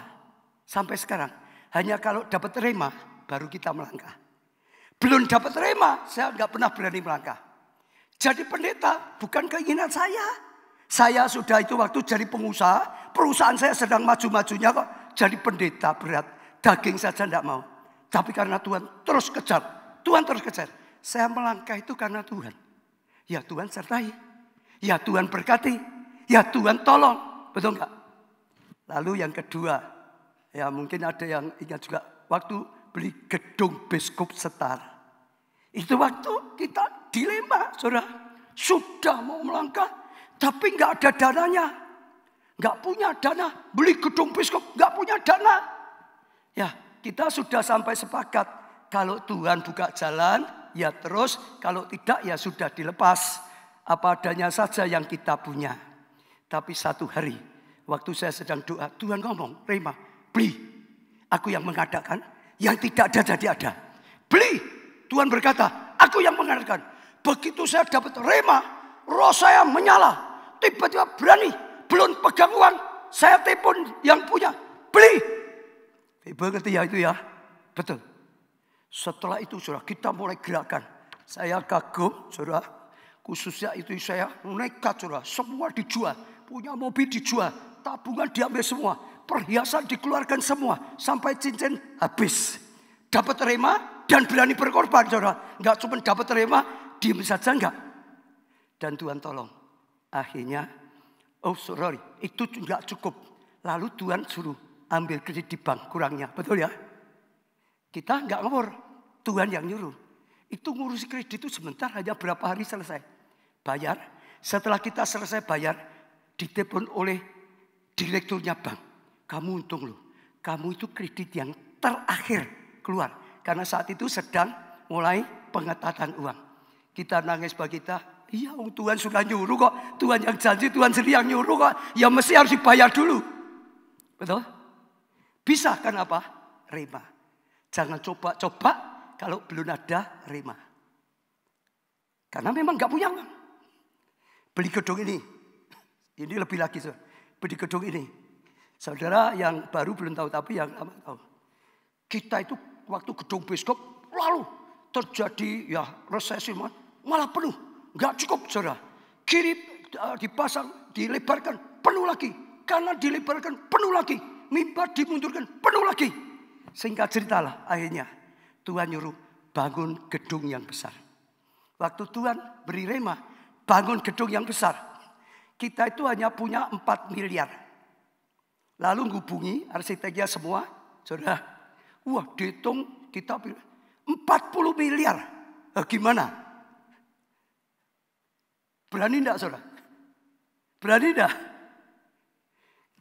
sampai sekarang, hanya kalau dapat rema, baru kita melangkah. Belum dapat rema, saya nggak pernah berani melangkah. Jadi pendeta, bukan keinginan saya. Saya sudah itu waktu jadi pengusaha, perusahaan saya sedang maju-majunya kok. Jadi pendeta berat. Daging saja tidak mau. Tapi karena Tuhan terus kejar. Tuhan terus kejar. Saya melangkah itu karena Tuhan. Ya Tuhan sertai. Ya Tuhan berkati. Ya Tuhan tolong. Betul enggak? Lalu yang kedua. Ya mungkin ada yang ingat juga. Waktu beli gedung Biskup Setar. Itu waktu kita dilema. Saudara. Sudah mau melangkah. Tapi enggak ada dananya. Enggak punya dana. Beli gedung Biskup. Enggak punya dana. Ya, kita sudah sampai sepakat. Kalau Tuhan buka jalan, ya terus. Kalau tidak, ya sudah dilepas. Apa adanya saja yang kita punya. Tapi satu hari, waktu saya sedang doa, Tuhan ngomong, rema, beli. Aku yang mengadakan, yang tidak ada jadi ada. Beli. Tuhan berkata, aku yang mengadakan. Begitu saya dapat rema, roh saya menyala. Tiba-tiba berani, belum pegang uang. Saya telepon yang punya, beli. Ibu ngerti ya itu ya? Betul. Setelah itu saudara, kita mulai gerakan. Saya kagum saudara. Khususnya itu saya nekat saudara. Semua dijual. Punya mobil dijual. Tabungan diambil semua. Perhiasan dikeluarkan semua. Sampai cincin habis. Dapat rema dan berani berkorban saudara. Enggak cuma dapat rema, diam saja enggak. Dan Tuhan tolong. Akhirnya, oh sorry, itu enggak cukup. Lalu Tuhan suruh ambil kredit di bank kurangnya, betul ya? Kita enggak ngawur, Tuhan yang nyuruh. Itu ngurusi kredit itu sebentar, hanya berapa hari selesai. Bayar, setelah kita selesai bayar, ditelepon oleh direkturnya bank. Kamu untung loh, kamu itu kredit yang terakhir keluar. Karena saat itu sedang mulai pengetatan uang. Kita nangis bagi kita, iya Tuhan sudah nyuruh kok. Tuhan yang janji, Tuhan sendiri yang nyuruh kok. Ya mesti harus dibayar dulu. Betul? Bisa kan apa? Rema. Jangan coba-coba kalau belum ada rema. Karena memang gak punya uang. Beli gedung ini. Ini lebih lagi. Beli gedung ini. Saudara yang baru belum tahu, tapi yang lama tahu. Kita itu waktu gedung biskop lalu terjadi ya resesi, malah penuh. Gak cukup saudara. Kiri dipasang, dilebarkan, penuh lagi. Kanan dilebarkan, penuh lagi. Mimbar dimundurkan, penuh lagi. Singkat ceritalah akhirnya Tuhan nyuruh bangun gedung yang besar. Waktu Tuhan beri rema, bangun gedung yang besar. Kita itu hanya punya 4 miliar. Lalu hubungi arsiteknya semua. Saudara, wah dihitung kita 40 miliar. Gimana? Berani enggak saudara? Berani enggak?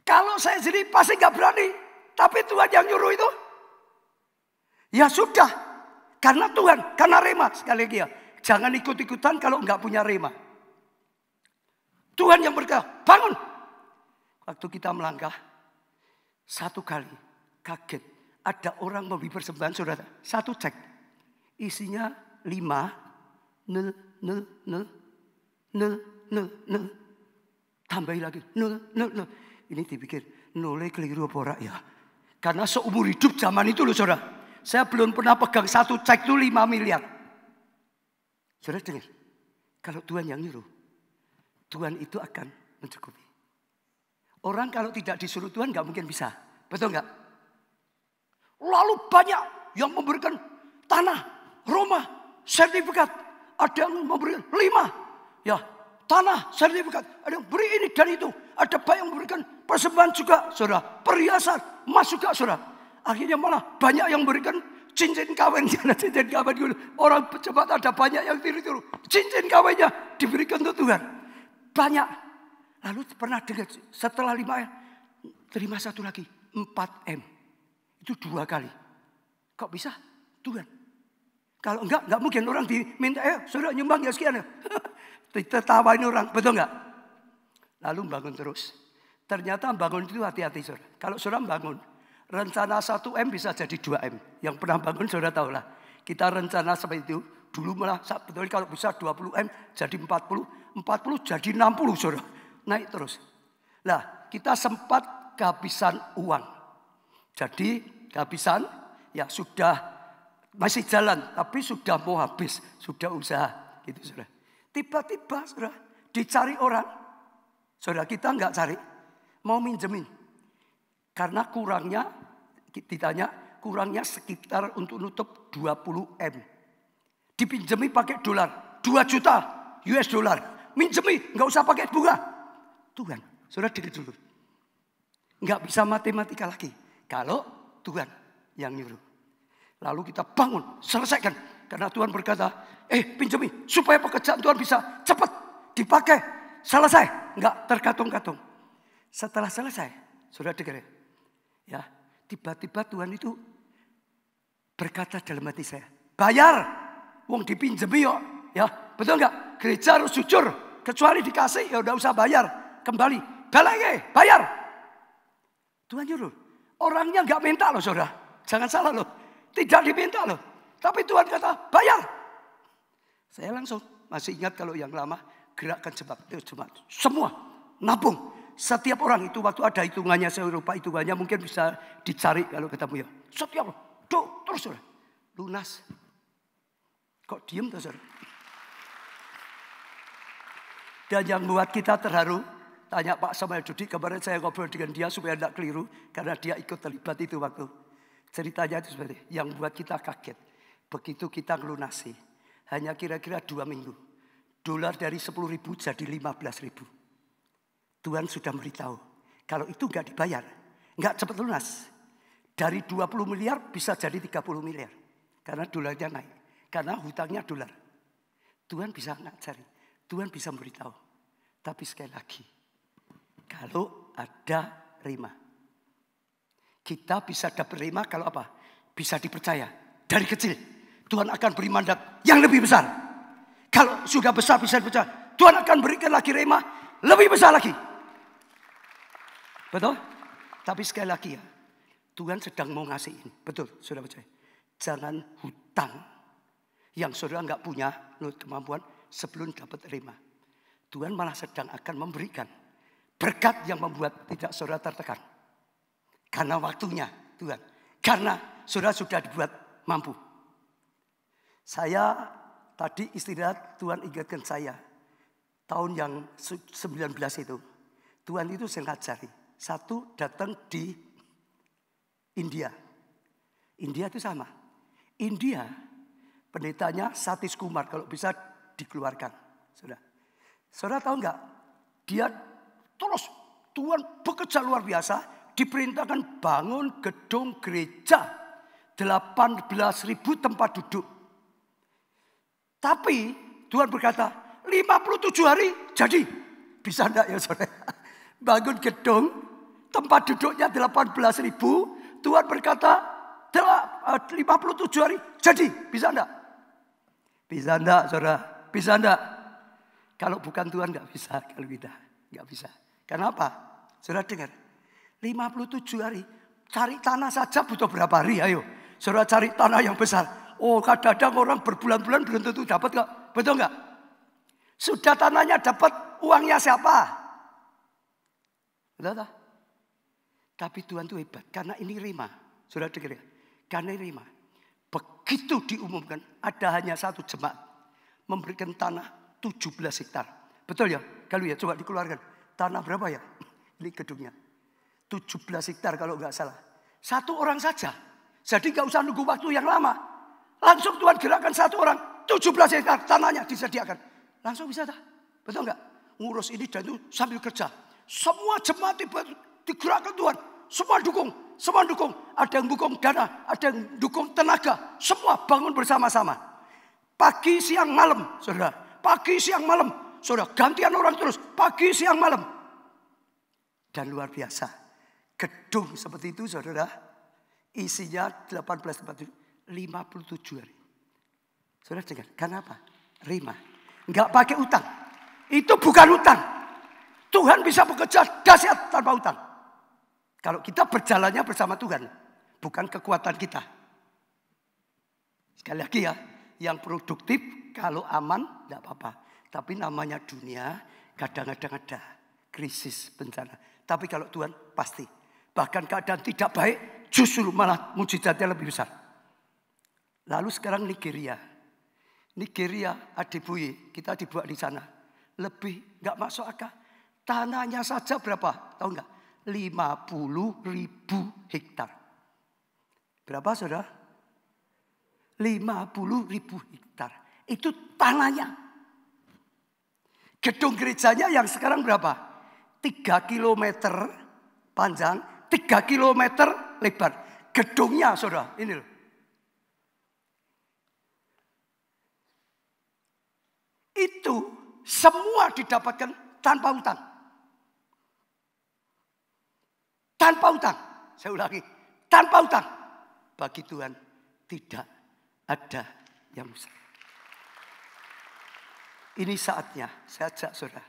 Kalau saya sendiri pasti enggak berani. Tapi Tuhan yang nyuruh itu. Ya sudah. Karena Tuhan, karena rema. Sekali lagi ya. Jangan ikut-ikutan kalau enggak punya rema. Tuhan yang berkata, bangun. Waktu kita melangkah. Satu kali kaget. Ada orang memberi persembahan saudara. Satu cek. Isinya 5. 0, 0, 0. 0, 0, 0. Tambahin lagi. 0, 0, 0. Ini dipikir. Nolnya keliru apa ora ya. Karena seumur hidup zaman itu loh saudara. Saya belum pernah pegang satu cek itu 5 miliar. Saudara dengar. Kalau Tuhan yang nyuruh. Tuhan itu akan mencukupi. Orang kalau tidak disuruh Tuhan gak mungkin bisa. Betul gak? Lalu banyak yang memberikan tanah, rumah, sertifikat. Ada yang memberikan 5. Ya, tanah, sertifikat. Ada yang beri ini dan itu. Ada banyak yang memberikan persembahan juga, saudara. Perhiasan, emas juga, saudara. Akhirnya malah banyak yang memberikan cincin kawin. Cincin kawin dulu. Orang cepat ada banyak yang tiru-tiru. Cincin kawinnya diberikan untuk Tuhan. Banyak. Lalu pernah dengar setelah 5 M, terima satu lagi. 4 M. Itu 2 kali. Kok bisa? Tuhan. Kalau enggak mungkin orang diminta, saudara nyumbang ya sekian. Ditertawain orang, betul enggak? Lalu bangun terus. Ternyata bangun itu hati-hati saudara. Kalau saudara bangun, rencana 1 M bisa jadi 2 M. Yang pernah bangun saudara tahu lah. Kita rencana seperti itu. Dulu malah betul kalau bisa 20 M jadi 40. 40 jadi 60 saudara. Naik terus. Nah kita sempat kehabisan uang. Jadi kehabisan ya sudah masih jalan. Tapi sudah mau habis. Sudah usaha gitu saudara. Tiba-tiba saudara dicari orang. Saudara kita enggak cari. Mau minjemin. Karena kurangnya ditanya kurangnya sekitar untuk nutup 20 M. Dipinjemi pakai dolar. 2 juta US dollar. Minjemi, enggak usah pakai bunga. Tuhan, saudara dengar dulu. Enggak bisa matematika lagi. Kalau Tuhan yang nyuruh. Lalu kita bangun, selesaikan. Karena Tuhan berkata, pinjemi. Supaya pekerjaan Tuhan bisa cepat dipakai. Selesai. Enggak terkatung-katung. Setelah selesai, saudara dengar ya. Tiba-tiba Tuhan itu berkata dalam hati saya. Bayar. Wong dipinjemi yuk. Ya, betul enggak? Gereja harus jujur. Kecuali dikasih, ya udah usah bayar. Kembali, balik, bayar. Tuhan nyuruh. Orangnya enggak minta loh saudara. Jangan salah loh. Tidak diminta loh. Tapi Tuhan kata, bayar. Saya langsung, masih ingat kalau yang lama, gerakan jemaat. Semua, nabung. Setiap orang itu waktu ada hitungannya, saya lupa hitungannya mungkin bisa dicari kalau ketemu ya. Setiap orang, terus saudara. Lunas. Kok diem tuh saudara? Dan yang buat kita terharu, tanya Pak Samuel Dudi, kemarin saya ngobrol dengan dia supaya tidak keliru, karena dia ikut terlibat itu waktu. Ceritanya itu seperti yang buat kita kaget. Begitu kita melunasi, hanya kira-kira 2 minggu. Dolar dari 10.000 jadi 15.000. Tuhan sudah beritahu, kalau itu enggak dibayar, enggak cepat lunas. Dari 20 miliar bisa jadi 30 miliar. Karena dolarnya naik, karena hutangnya dolar. Tuhan bisa ngajari. Tuhan bisa memberitahu. Tapi sekali lagi. Kalau ada rema. Kita bisa dapat rema kalau apa? Bisa dipercaya. Dari kecil Tuhan akan beri mandat yang lebih besar. Kalau sudah besar bisa besar, Tuhan akan berikan lagi rema lebih besar lagi. Betul? Tapi sekali lagi ya, Tuhan sedang mau ngasih ini. Betul, sudah percaya. Jangan hutang yang saudara nggak punya kemampuan sebelum dapat rema. Tuhan malah sedang akan memberikan berkat yang membuat tidak saudara tertekan. Karena waktunya Tuhan. Karena saudara sudah dibuat mampu. Saya tadi istirahat, Tuhan ingatkan saya. Tahun yang 19 itu. Tuhan itu saya ngajari. Satu datang di India. India itu sama. India pendetanya Satish Kumar kalau bisa dikeluarkan. Saudara tahu nggak? Dia terus Tuhan bekerja luar biasa. Diperintahkan bangun gedung gereja 18.000 tempat duduk. Tapi Tuhan berkata 57 hari jadi. Bisa enggak ya saudara? Bangun gedung tempat duduknya 18.000. Tuhan berkata 57 hari jadi. Bisa enggak? Bisa enggak saudara? Bisa enggak? Kalau bukan Tuhan enggak bisa. Kalau kita enggak bisa. Kenapa? Saudara dengar. 57 hari. Cari tanah saja butuh berapa hari? Ayo. Saudara cari tanah yang besar. Oh kadang-kadang orang berbulan-bulan belum tentu dapat kok. Betul enggak? Sudah tanahnya dapat, uangnya siapa? Betul tak? Tapi Tuhan itu hebat. Karena ini rema. Saudara dengar ya? Karena ini rema. Begitu diumumkan ada hanya satu jemaat. Memberikan tanah 17 hektar. Betul ya? Kalau ya coba dikeluarkan. Tanah berapa ya? Ini gedungnya. 17 hektar kalau nggak salah. Satu orang saja. Jadi nggak usah nunggu waktu yang lama. Langsung Tuhan gerakkan satu orang. 17 hektar tanahnya disediakan. Langsung bisa tak? Betul nggak? Ngurus ini dan itu sambil kerja. Semua jemaat digerakkan Tuhan. Semua dukung. Semua dukung. Ada yang dukung dana. Ada yang dukung tenaga. Semua bangun bersama-sama. Pagi, siang, malam. Saudara. Pagi, siang, malam. Saudara. Gantian orang terus. Pagi, siang, malam. Dan luar biasa. Gedung seperti itu saudara. Isinya 18 tempat duduk. 57 hari. Saudara dengar. Kenapa? Rema. Enggak pakai utang. Itu bukan utang. Tuhan bisa bekerja dahsyat tanpa utang. Kalau kita berjalannya bersama Tuhan. Bukan kekuatan kita. Sekali lagi ya. Yang produktif kalau aman enggak apa-apa. Tapi namanya dunia kadang-kadang ada krisis bencana. Tapi kalau Tuhan pasti. Bahkan keadaan tidak baik justru malah mujizatnya lebih besar. Lalu sekarang Nigeria. Nigeria Adeboye kita dibuat di sana. Lebih enggak masuk akal. Tanahnya saja berapa? Tahu enggak? 50.000 hektar. Berapa saudara? 50.000 hektar. Itu tanahnya. Gedung gerejanya yang sekarang berapa? 3 kilometer panjang. 3 kilometer lebar. Gedungnya saudara. Ini loh. Itu semua didapatkan tanpa utang. Tanpa utang. Saya ulangi. Tanpa utang. Bagi Tuhan tidak ada yang besar. Ini saatnya saya ajak saudara.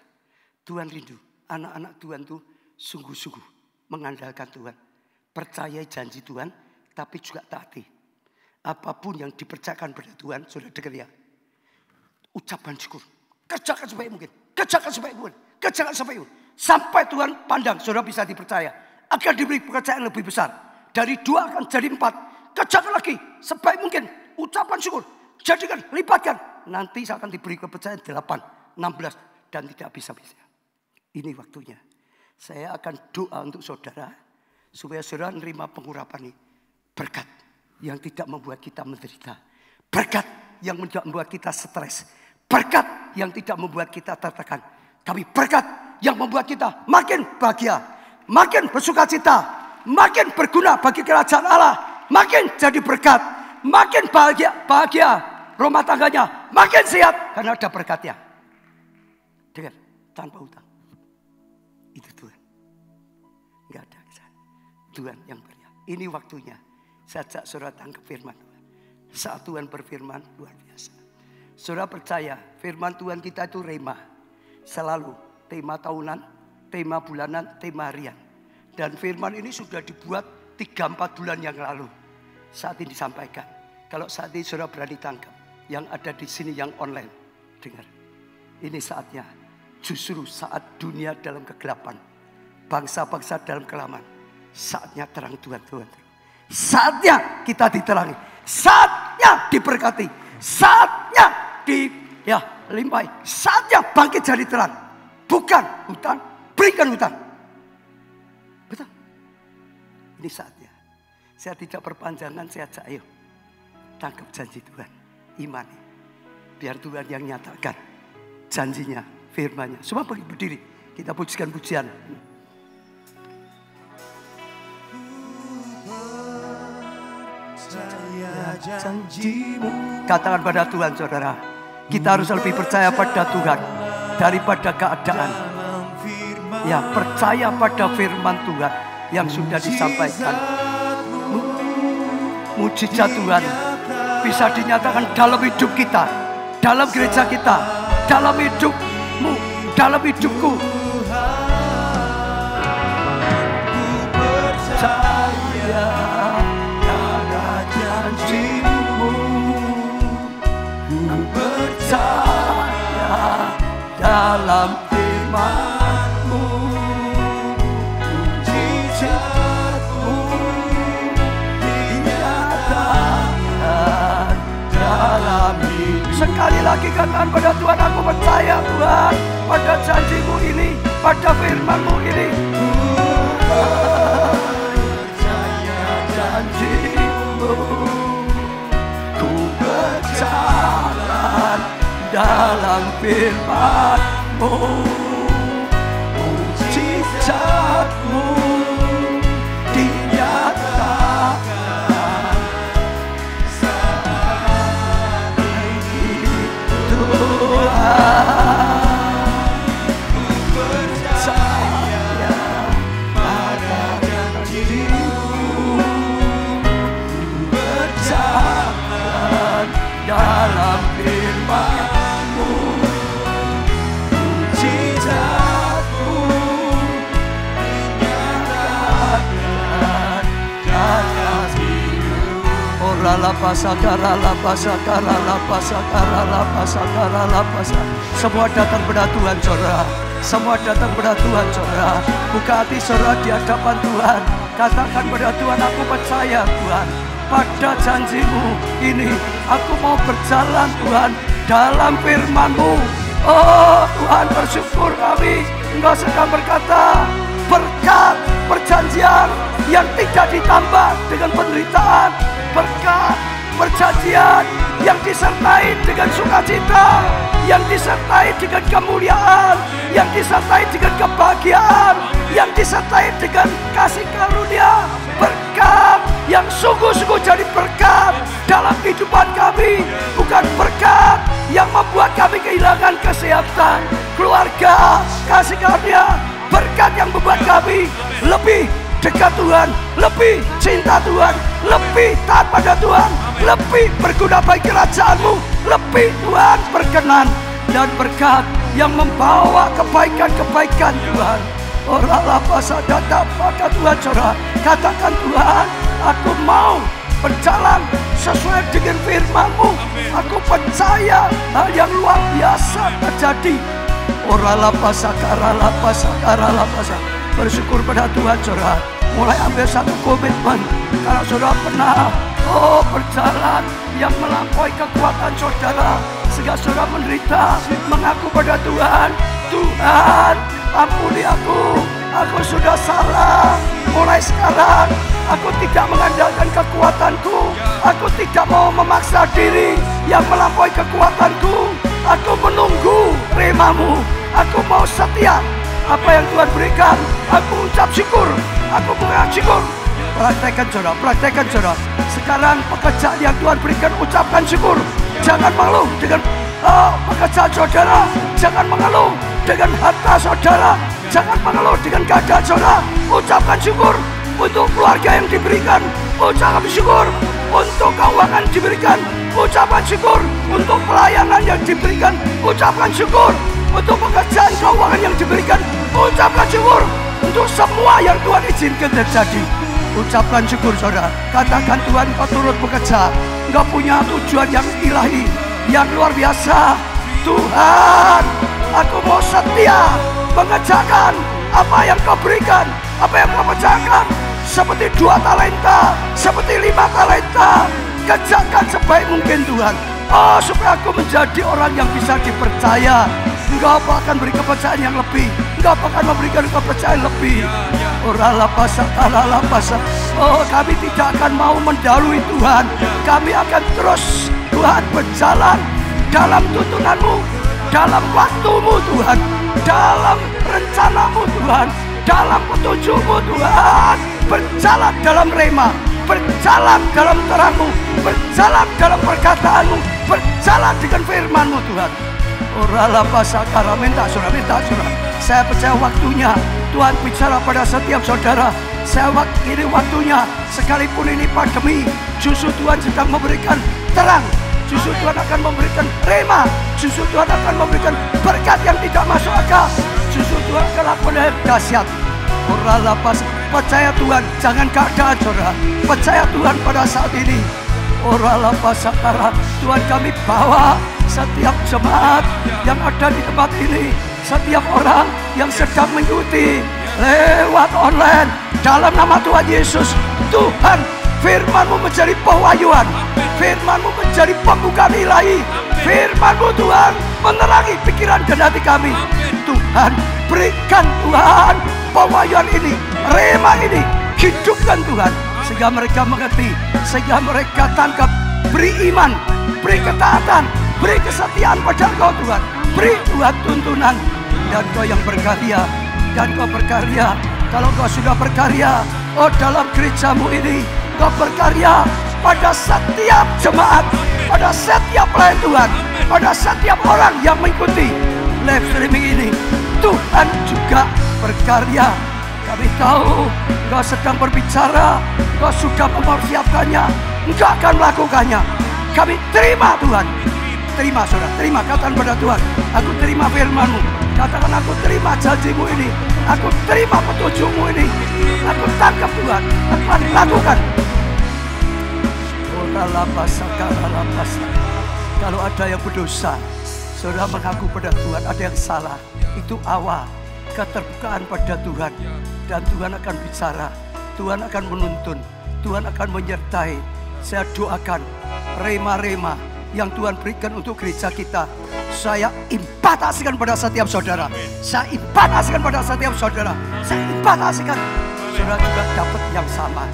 Tuhan rindu. Anak-anak Tuhan itu sungguh-sungguh mengandalkan Tuhan. Percayai janji Tuhan. Tapi juga taati. Apapun yang dipercayakan pada Tuhan. Saudara dengar ya. Ucapan syukur. Kerjakan sebaik mungkin. Kerjakan sebaik mungkin. Kerjakan sebaik mungkin. Sampai Tuhan pandang. Saudara bisa dipercaya. Akan diberi pekerjaan lebih besar. Dari 2 akan jadi 4. Kerjakan lagi. Sebaik mungkin. Ucapan syukur. Jadikan. Lipatkan. Nanti akan diberi kepercayaan 8, 16. Dan tidak bisa-bisa. Ini waktunya. Saya akan doa untuk saudara. Supaya saudara menerima pengurapan ini. Berkat. Yang tidak membuat kita menderita. Berkat. Yang tidak membuat kita stres. Berkat. Yang tidak membuat kita tertekan. Tapi berkat. Yang membuat kita makin bahagia. Makin bersukacita. Makin berguna bagi kerajaan Allah. Makin jadi berkat. Makin bahagia. Rumah tangganya makin sehat. Karena ada berkatnya. Dengar. Tanpa utang. Itu Tuhan. Enggak ada. Tuhan yang beri. Ini waktunya. Saya ajak saudara tangkap firman Tuhan. Saat Tuhan berfirman luar biasa. Saudara percaya firman Tuhan kita itu rema. Selalu tema tahunan, tema bulanan, tema harian. Dan firman ini sudah dibuat 3-4 bulan yang lalu. Saat ini disampaikan. Kalau saat ini saudara berani tangkap. Yang ada di sini yang online. Dengar. Ini saatnya. Justru saat dunia dalam kegelapan. Bangsa-bangsa dalam kelaman. Saatnya terang Tuhan. Saatnya kita diterangi. Saatnya diberkati. Saatnya limpahi. Saatnya bangkit jadi terang. Bukan hutang, berikan hutang. Betul. Ini saatnya. Saya tidak perpanjangan, saya ajak ayo. Tangkap janji Tuhan. Imani. Biar Tuhan yang nyatakan janjinya, firman-Nya. Semua berdiri. Kita pujikan pujian. Janjimu. Katakan pada Tuhan, saudara. Kita harus lebih percaya pada Tuhan daripada keadaan. Ya, percaya pada firman Tuhan yang sudah disampaikan. Mujizat Tuhan bisa dinyatakan dalam hidup kita, dalam gereja kita, dalam hidupmu, dalam hidupku. Percaya pada janjimu, percaya dalam firman-Mu, mujizat-Mu dinyatakan dalam hidup. Sekali lagi katakan pada Tuhan, aku percaya Tuhan pada janji-Mu ini, pada firman-Mu ini. Percaya janji-Mu, ku berjalan dalam firman-Mu, mujizat-Mu dinyatakan saat ini Tuhan. Ku percaya pada janji-Mu, ku berjalan dalam firman-Mu, mujizat-Mu dinyatakan atas hidup. Ora la pasakara la pasakara la pasakara la pasakara la pasakara. Semua datang pada Tuhan, saudara. Semua datang pada Tuhan, saudara. Buka hati saudara di hadapan Tuhan. Katakan pada Tuhan, aku percaya Tuhan pada janji-Mu ini. Aku mau berjalan Tuhan dalam firman-Mu. Oh Tuhan, bersyukur kami Engkau sedang berkata berkat perjanjian yang tidak ditambah dengan penderitaan. Berkat perjanjian yang disertai dengan sukacita, yang disertai dengan kemuliaan, yang disertai dengan kebahagiaan, yang disertai dengan kasih karunia. Berkat yang sungguh-sungguh jadi berkat dalam kehidupan kami. Bukan berkat yang membuat kami kehilangan kesehatan, keluarga, kasih karunia. Berkat yang membuat kami lebih dekat Tuhan, lebih cinta Tuhan, lebih taat pada Tuhan, lebih berguna bagi kerajaan-Mu, lebih Tuhan berkenan. Dan berkat yang membawa kebaikan-kebaikan Tuhan. Orang lapasa datang pada Tuhan, saudara. Katakan Tuhan, aku mau berjalan sesuai dengan firman-Mu. Aku percaya hal yang luar biasa terjadi. Orang lapasa kara lapasa kara lapasa. Bersyukur pada Tuhan, saudara. Mulai ambil satu komitmen. Kalau saudara pernah berjalan yang melampaui kekuatan saudara, sehingga saudara menderita, mengaku pada Tuhan, Tuhan ampuni aku sudah salah. Mulai sekarang aku tidak mengandalkan kekuatanku, aku tidak mau memaksa diri yang melampaui kekuatanku. Aku menunggu rema-Mu, aku mau setia. Apa yang Tuhan berikan, aku ucap syukur, aku mengucap syukur. Praktekkan saudara. Sekarang pekerjaan yang Tuhan berikan, ucapkan syukur. Jangan mengeluh dengan pekerjaan saudara, jangan mengeluh dengan harta saudara, jangan mengeluh dengan keadaan saudara. Ucapkan syukur untuk keluarga yang diberikan, ucapkan syukur untuk keuangan diberikan, ucapan syukur. Untuk pelayanan yang diberikan, ucapan syukur. Untuk pekerjaan keuangan yang diberikan, ucapan syukur. Untuk semua yang Tuhan izinkan terjadi, ucapkan syukur saudara. Katakan, Tuhan, Kau turut bekerja. Engkau punya tujuan yang ilahi, yang luar biasa. Tuhan, aku mau setia mengerjakan apa yang Kau berikan, apa yang Kau percayakan. Seperti 2 talenta, seperti 5 talenta. Kerjakan sebaik mungkin Tuhan. Oh, supaya aku menjadi orang yang bisa dipercaya. Engkau akan beri kepercayaan yang lebih. Engkau akan memberikan kepercayaan lebih. Oh, kami tidak akan mau mendahului Tuhan. Kami akan terus, Tuhan, berjalan dalam tuntunanmu, dalam waktumu Tuhan, dalam rencanamu Tuhan, dalam petunjukmu Tuhan. Berjalan dalam rema, berjalan dalam terangmu, berjalan dalam perkataanmu, berjalan dengan firmanmu Tuhan. Minta surah. Saya percaya waktunya Tuhan bicara pada setiap saudara. Ini waktunya, sekalipun ini pandemi, justru Tuhan sedang memberikan terang. Justru Tuhan akan memberikan rema. Justru Tuhan akan memberikan berkat yang tidak masuk akal. Justru Tuhan akan lakukan yang dahsyat. Percaya Tuhan, jangan keadaan saudara. Percaya Tuhan pada saat ini. Tuhan, kami bawa setiap jemaat yang ada di tempat ini, setiap orang yang sedang mengikuti lewat online, dalam nama Tuhan Yesus. Tuhan, firman-Mu menjadi pewahyuan, firman-Mu menjadi pembukaan ilahi, firman-Mu Tuhan menerangi pikiran dan hati kami. Tuhan, berikan Tuhan pewahyuan ini, rema ini, hidupkan Tuhan, sehingga mereka mengerti, sehingga mereka tangkap. Beri iman, beri ketaatan, beri kesetiaan pada Engkau Tuhan. Beri Tuhan tuntunan, dan Kau yang berkarya, dan Kau berkarya. Kalau Kau sudah berkarya, oh dalam gerejamu ini, Kau berkarya pada setiap jemaat, pada setiap pelayan Tuhan, pada setiap orang yang mengikuti live streaming ini. Tuhan juga berkarya. Kami tahu Engkau sedang berbicara, Engkau sudah mempersiapkannya, Engkau akan melakukannya. Kami terima Tuhan. Terima saudara, terima, katakan pada Tuhan, aku terima firman-Mu. Katakan, aku terima janji-Mu ini, aku terima petunjuk-Mu ini. Aku tangkap Tuhan, aku akan lakukan. Kalau ada yang berdosa, saudara mengaku pada Tuhan, ada yang salah, itu awal keterbukaan pada Tuhan. Dan Tuhan akan bicara, Tuhan akan menuntun, Tuhan akan menyertai. Saya doakan rema-rema yang Tuhan berikan untuk gereja kita, saya impartasikan pada setiap saudara. Saya impartasikan pada setiap saudara. Saya impartasikan. Saudara juga dapat yang sama.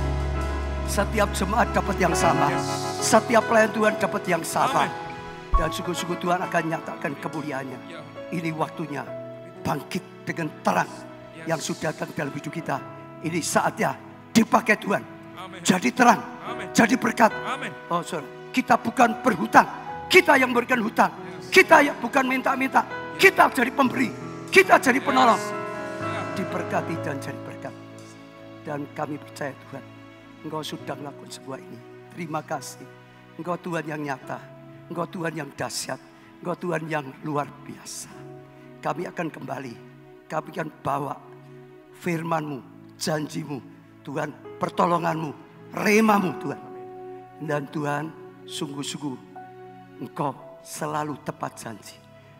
Setiap jemaat dapat yang sama. Setiap pelayan Tuhan dapat yang sama. Dan sungguh-sungguh Tuhan akan nyatakan kemuliaannya. Ini waktunya bangkit dengan terang yang sudah datang dalam hidup kita. Ini saatnya dipakai Tuhan. Jadi terang, jadi berkat. Oh saudara, kita bukan berhutang, kita yang memberikan hutang. Kita yang bukan minta-minta, kita jadi pemberi, kita jadi penolong. Diberkati dan jadi berkat. Dan kami percaya Tuhan, Engkau sudah melakukan sebuah ini. Terima kasih. Engkau Tuhan yang nyata, Engkau Tuhan yang dahsyat, Engkau Tuhan yang luar biasa. Kami akan kembali, kami akan bawa firman-Mu, janji-Mu, Tuhan, pertolongan-Mu, rema-Mu Tuhan. Dan Tuhan, sungguh-sungguh Engkau selalu tepat janji.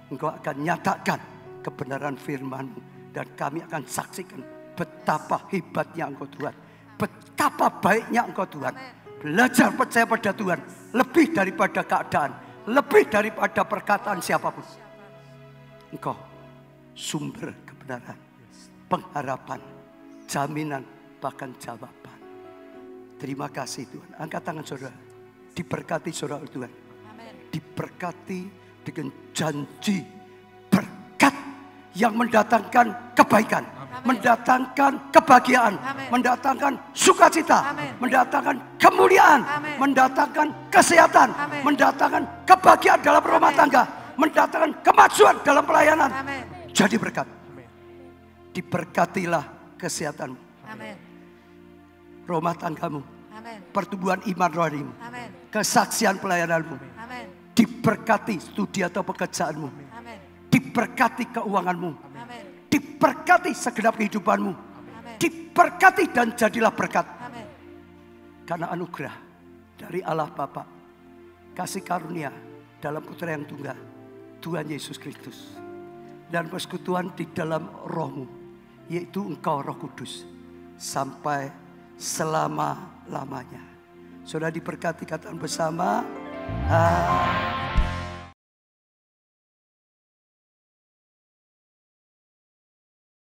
Engkau akan nyatakan kebenaran firman-Mu. Dan kami akan saksikan betapa hebatnya Engkau Tuhan. Betapa baiknya Engkau Tuhan. Belajar percaya pada Tuhan. Lebih daripada keadaan. Lebih daripada perkataan siapapun. Engkau sumber kebenaran, pengharapan, jaminan, bahkan jawaban. Terima kasih Tuhan. Angkat tangan saudara. Diberkati saudara Tuhan. Diberkati dengan janji berkat yang mendatangkan kebaikan, mendatangkan kebahagiaan, mendatangkan sukacita, mendatangkan kemuliaan, mendatangkan kesehatan, mendatangkan kebahagiaan dalam rumah tangga, mendatangkan kemajuan dalam pelayanan. Jadi berkat. Diberkatilah kesehatanmu, rumah tanggamu, pertumbuhan iman rohanimu, kesaksian pelayananmu, diberkati studi atau pekerjaanmu, diberkati keuanganmu, diberkati segenap kehidupanmu, diberkati dan jadilah berkat. Karena anugerah dari Allah Bapa, kasih karunia dalam Putra yang tunggal, Tuhan Yesus Kristus, dan persekutuan di dalam rohmu, yaitu Engkau Roh Kudus, sampai selama-lamanya. Saudara diberkati, katakan bersama. Amin.